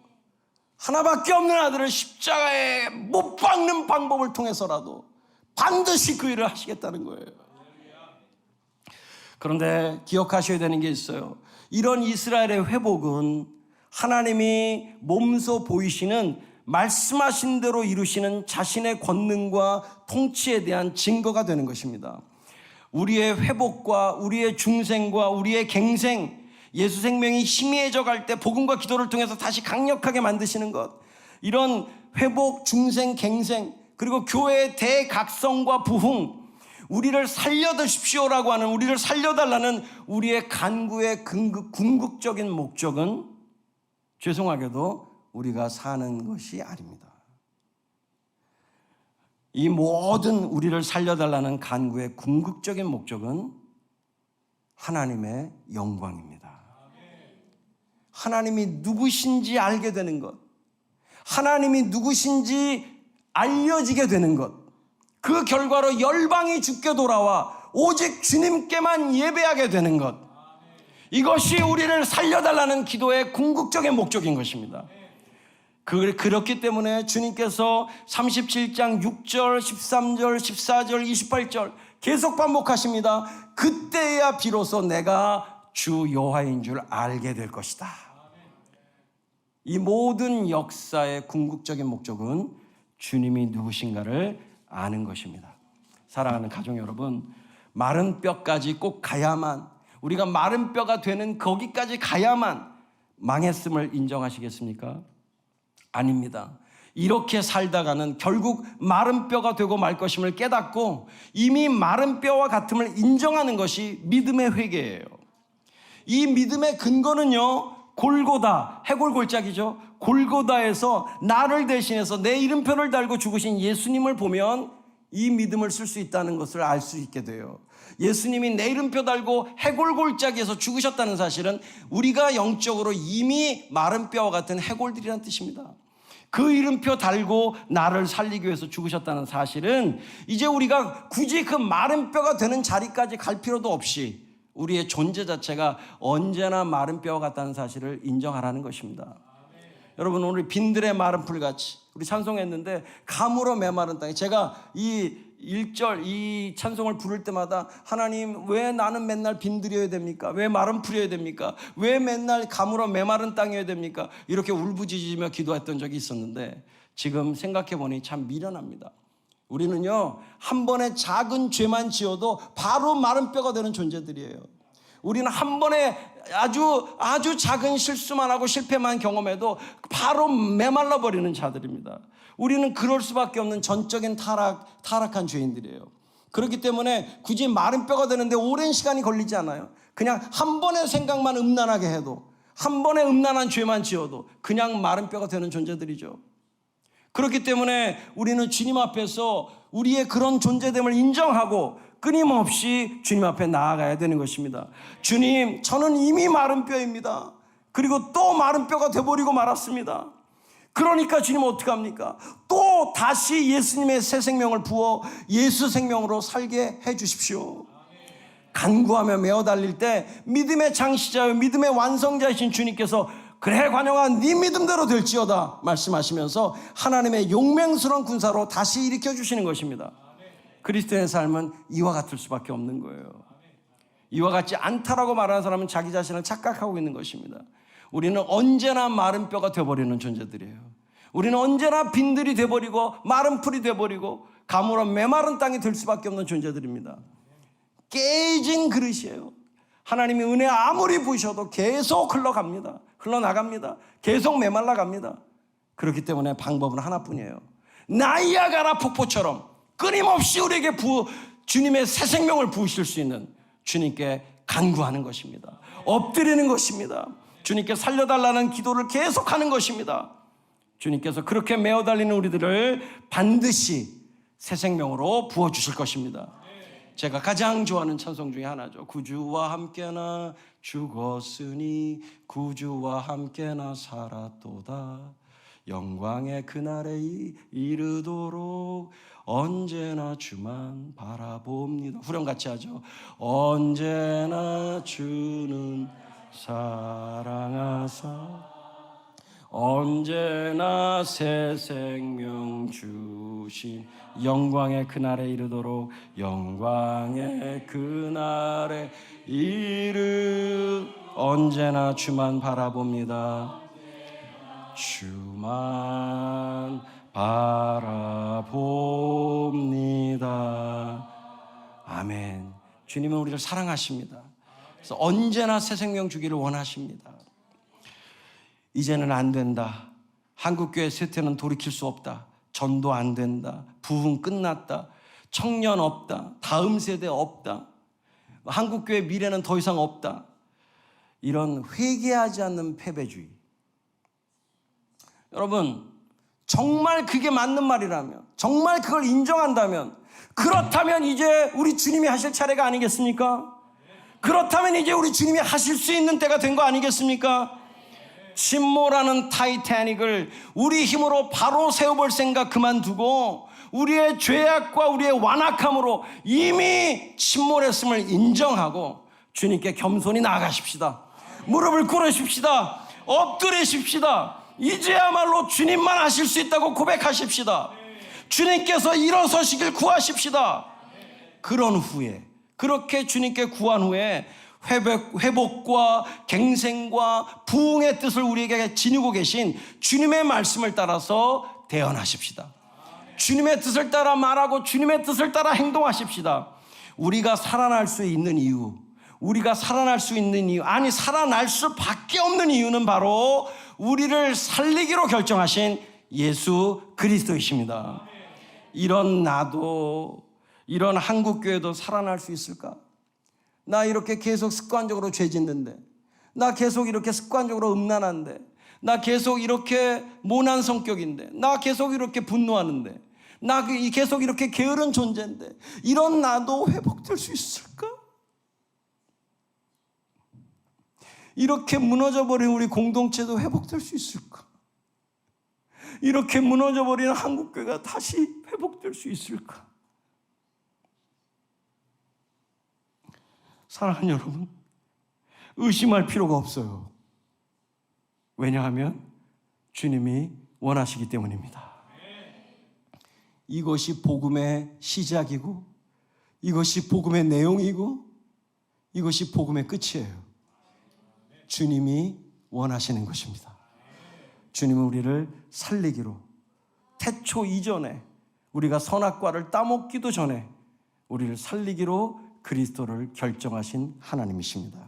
하나밖에 없는 아들을 십자가에 못 박는 방법을 통해서라도 반드시 그 일을 하시겠다는 거예요. 그런데 기억하셔야 되는 게 있어요. 이런 이스라엘의 회복은 하나님이 몸소 보이시는 말씀하신 대로 이루시는 자신의 권능과 통치에 대한 증거가 되는 것입니다. 우리의 회복과 우리의 중생과 우리의 갱생, 예수 생명이 희미해져 갈 때 복음과 기도를 통해서 다시 강력하게 만드시는 것, 이런 회복, 중생, 갱생, 그리고 교회의 대각성과 부흥, 우리를 살려드십시오라고 하는, 우리를 살려달라는 우리의 간구의 궁극적인 목적은 죄송하게도 우리가 사는 것이 아닙니다. 이 모든 우리를 살려달라는 간구의 궁극적인 목적은 하나님의 영광입니다. 하나님이 누구신지 알게 되는 것, 하나님이 누구신지 알려지게 되는 것, 그 결과로 열방이 주께 돌아와 오직 주님께만 예배하게 되는 것, 이것이 우리를 살려달라는 기도의 궁극적인 목적인 것입니다. 그렇기 때문에 주님께서 37장 6절, 13절, 14절, 28절 계속 반복하십니다. 그때야 비로소 내가 주 여호와인 줄 알게 될 것이다. 이 모든 역사의 궁극적인 목적은 주님이 누구신가를 아는 것입니다. 사랑하는 가족 여러분, 마른 뼈까지 꼭 가야만, 우리가 마른 뼈가 되는 거기까지 가야만 망했음을 인정하시겠습니까? 아닙니다. 이렇게 살다가는 결국 마른 뼈가 되고 말 것임을 깨닫고 이미 마른 뼈와 같음을 인정하는 것이 믿음의 회개예요. 이 믿음의 근거는요, 골고다, 해골골짜기죠. 골고다에서 나를 대신해서 내 이름표를 달고 죽으신 예수님을 보면 이 믿음을 쓸 수 있다는 것을 알 수 있게 돼요. 예수님이 내 이름표 달고 해골골짜기에서 죽으셨다는 사실은 우리가 영적으로 이미 마른 뼈와 같은 해골들이라는 뜻입니다. 그 이름표 달고 나를 살리기 위해서 죽으셨다는 사실은 이제 우리가 굳이 그 마른 뼈가 되는 자리까지 갈 필요도 없이 우리의 존재 자체가 언제나 마른 뼈와 같다는 사실을 인정하라는 것입니다. 여러분, 오늘 빈들의 마른 풀같이 우리 찬송했는데 가물어 메마른 땅에, 제가 이 1절 이 찬송을 부를 때마다 하나님, 왜 나는 맨날 빈들여야 됩니까? 왜 마른 풀이어야 됩니까? 왜 맨날 가물어 메마른 땅이어야 됩니까? 이렇게 울부짖으며 기도했던 적이 있었는데 지금 생각해보니 참 미련합니다. 우리는요, 한 번의 작은 죄만 지어도 바로 마른 뼈가 되는 존재들이에요. 우리는 한 번에 아주 작은 실수만 하고 실패만 경험해도 바로 메말라 버리는 자들입니다. 우리는 그럴 수밖에 없는 전적인 타락한 죄인들이에요. 그렇기 때문에 굳이 마른 뼈가 되는데 오랜 시간이 걸리지 않아요. 그냥 한 번의 생각만 음란하게 해도, 한 번의 음란한 죄만 지어도 그냥 마른 뼈가 되는 존재들이죠. 그렇기 때문에 우리는 주님 앞에서 우리의 그런 존재됨을 인정하고 끊임없이 주님 앞에 나아가야 되는 것입니다. 주님, 저는 이미 마른 뼈입니다. 그리고 또 마른 뼈가 돼버리고 말았습니다. 그러니까 주님 어떻게 합니까? 또 다시 예수님의 새 생명을 부어 예수 생명으로 살게 해 주십시오. 간구하며 메어 달릴 때 믿음의 창시자요 믿음의 완성자이신 주님께서 그래 관영아, 네 믿음대로 될지어다 말씀하시면서 하나님의 용맹스러운 군사로 다시 일으켜 주시는 것입니다. 그리스도인의 삶은 이와 같을 수밖에 없는 거예요. 이와 같지 않다라고 말하는 사람은 자기 자신을 착각하고 있는 것입니다. 우리는 언제나 마른 뼈가 되어버리는 존재들이에요. 우리는 언제나 빈들이 되어버리고 마른 풀이 되어버리고 가물어 메마른 땅이 될 수밖에 없는 존재들입니다. 깨진 그릇이에요. 하나님이 은혜 아무리 부으셔도 계속 흘러나갑니다. 계속 메말라갑니다. 그렇기 때문에 방법은 하나뿐이에요. 나이아가라 폭포처럼 끊임없이 우리에게 주님의 새 생명을 부으실 수 있는 주님께 간구하는 것입니다. 엎드리는 것입니다. 주님께 살려달라는 기도를 계속하는 것입니다. 주님께서 그렇게 메어 달리는 우리들을 반드시 새 생명으로 부어주실 것입니다. 제가 가장 좋아하는 찬송 중에 하나죠. 구주와 함께나 죽었으니 구주와 함께나 살았도다. 영광의 그날에 이르도록 언제나 주만 바라봅니다. 후렴같이 하죠. 언제나 주는 사랑하사 언제나 새 생명 주신 영광의 그날에 이르도록 영광의 그날에 언제나 주만 바라봅니다. 주만 바라봅니다. 아멘. 주님은 우리를 사랑하십니다. 그래서 언제나 새 생명 주기를 원하십니다. 이제는 안 된다. 한국교회 쇠퇴는 돌이킬 수 없다. 전도 안 된다. 부흥 끝났다. 청년 없다. 다음 세대 없다. 한국교회 미래는 더 이상 없다. 이런 회개하지 않는 패배주의. 여러분, 정말 그게 맞는 말이라면, 정말 그걸 인정한다면, 그렇다면 이제 우리 주님이 하실 차례가 아니겠습니까? 그렇다면 이제 우리 주님이 하실 수 있는 때가 된 거 아니겠습니까? 침몰하는 타이타닉을 우리 힘으로 바로 세워볼 생각 그만두고 우리의 죄악과 우리의 완악함으로 이미 침몰했음을 인정하고 주님께 겸손히 나아가십시다. 무릎을 꿇으십시다. 엎드리십시다. 이제야말로 주님만 하실 수 있다고 고백하십시다. 주님께서 일어서시길 구하십시다. 그런 후에, 그렇게 주님께 구한 후에 회복과 갱생과 부흥의 뜻을 우리에게 지니고 계신 주님의 말씀을 따라서 대언하십시다. 주님의 뜻을 따라 말하고 주님의 뜻을 따라 행동하십시다. 우리가 살아날 수 있는 이유, 살아날 수밖에 없는 이유는 바로 우리를 살리기로 결정하신 예수 그리스도이십니다. 이런 나도, 이런 한국교회도 살아날 수 있을까? 나 이렇게 계속 습관적으로 죄 짓는데, 나 계속 이렇게 습관적으로 음란한데, 나 계속 이렇게 모난 성격인데, 나 계속 이렇게 분노하는데, 나 계속 이렇게 게으른 존재인데 이런 나도 회복될 수 있을까? 이렇게 무너져버린 우리 공동체도 회복될 수 있을까? 이렇게 무너져버린 한국교회가 다시 회복될 수 있을까? 사랑하는 여러분, 의심할 필요가 없어요. 왜냐하면 주님이 원하시기 때문입니다. 이것이 복음의 시작이고, 이것이 복음의 내용이고, 이것이 복음의 끝이에요. 주님이 원하시는 것입니다. 주님은 우리를 살리기로, 태초 이전에 우리가 선악과를 따먹기도 전에 우리를 살리기로 그리스도를 결정하신 하나님이십니다.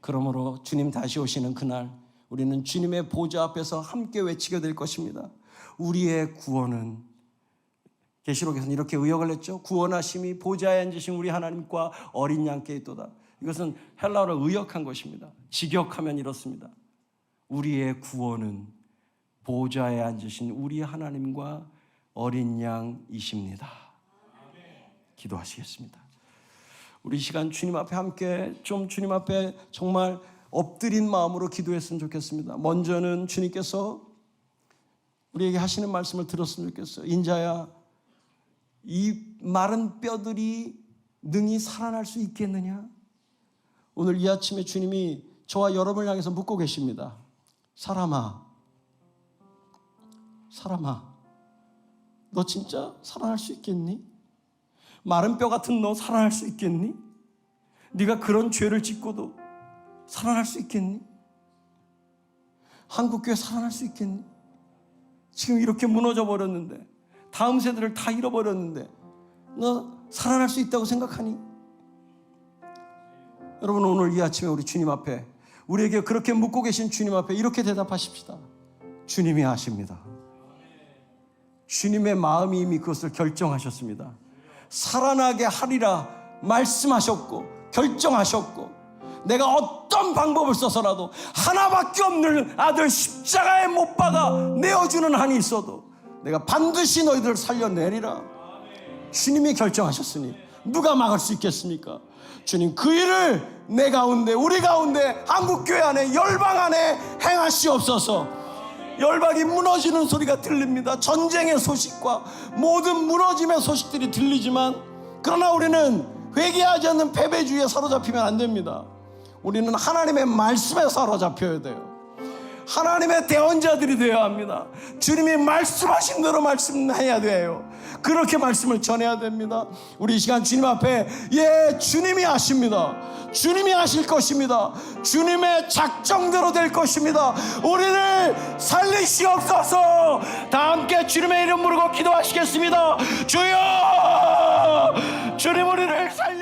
그러므로 주님 다시 오시는 그날 우리는 주님의 보좌 앞에서 함께 외치게 될 것입니다. 우리의 구원은, 계시록에서는 이렇게 의역을 했죠. 구원하심이 보좌에 앉으신 우리 하나님과 어린 양께 있도다. 이것은 헬라어로 의역한 것입니다. 직역하면 이렇습니다. 우리의 구원은 보좌에 앉으신 우리 하나님과 어린 양이십니다. 기도하시겠습니다. 우리 시간 주님 앞에 함께 좀 주님 앞에 정말 엎드린 마음으로 기도했으면 좋겠습니다. 먼저는 주님께서 우리에게 하시는 말씀을 들었으면 좋겠어요. 인자야, 이 마른 뼈들이 능히 살아날 수 있겠느냐? 오늘 이 아침에 주님이 저와 여러분을 향해서 묻고 계십니다. 사람아, 너 진짜 살아날 수 있겠니? 마른 뼈 같은 너 살아날 수 있겠니? 네가 그런 죄를 짓고도 살아날 수 있겠니? 한국교회 살아날 수 있겠니? 지금 이렇게 무너져 버렸는데, 다음 세대를 다 잃어버렸는데 너 살아날 수 있다고 생각하니? 여러분, 오늘 이 아침에 우리 주님 앞에, 우리에게 그렇게 묻고 계신 주님 앞에 이렇게 대답하십시다. 주님이 아십니다. 주님의 마음이 이미 그것을 결정하셨습니다. 살아나게 하리라 말씀하셨고 결정하셨고, 내가 어떤 방법을 써서라도 하나밖에 없는 아들 십자가에 못 박아 내어주는 한이 있어도 내가 반드시 너희들을 살려내리라. 주님이 결정하셨으니 누가 막을 수 있겠습니까? 주님, 그 일을 내 가운데, 우리 가운데, 한국교회 안에, 열방 안에 행하시옵소서. 열방이 무너지는 소리가 들립니다. 전쟁의 소식과 모든 무너짐의 소식들이 들리지만, 그러나 우리는 회개하지 않는 패배주의에 사로잡히면 안 됩니다. 우리는 하나님의 말씀에 사로잡혀야 돼요. 하나님의 대언자들이 되어야 합니다. 주님이 말씀하신 대로 말씀해야 돼요. 그렇게 말씀을 전해야 됩니다. 우리 이 시간 주님 앞에, 주님이 아십니다. 주님이 하실 것입니다. 주님의 작정대로 될 것입니다. 우리를 살리시옵소서. 다 함께 주님의 이름 부르고 기도하시겠습니다. 주여, 주님 우리를 살리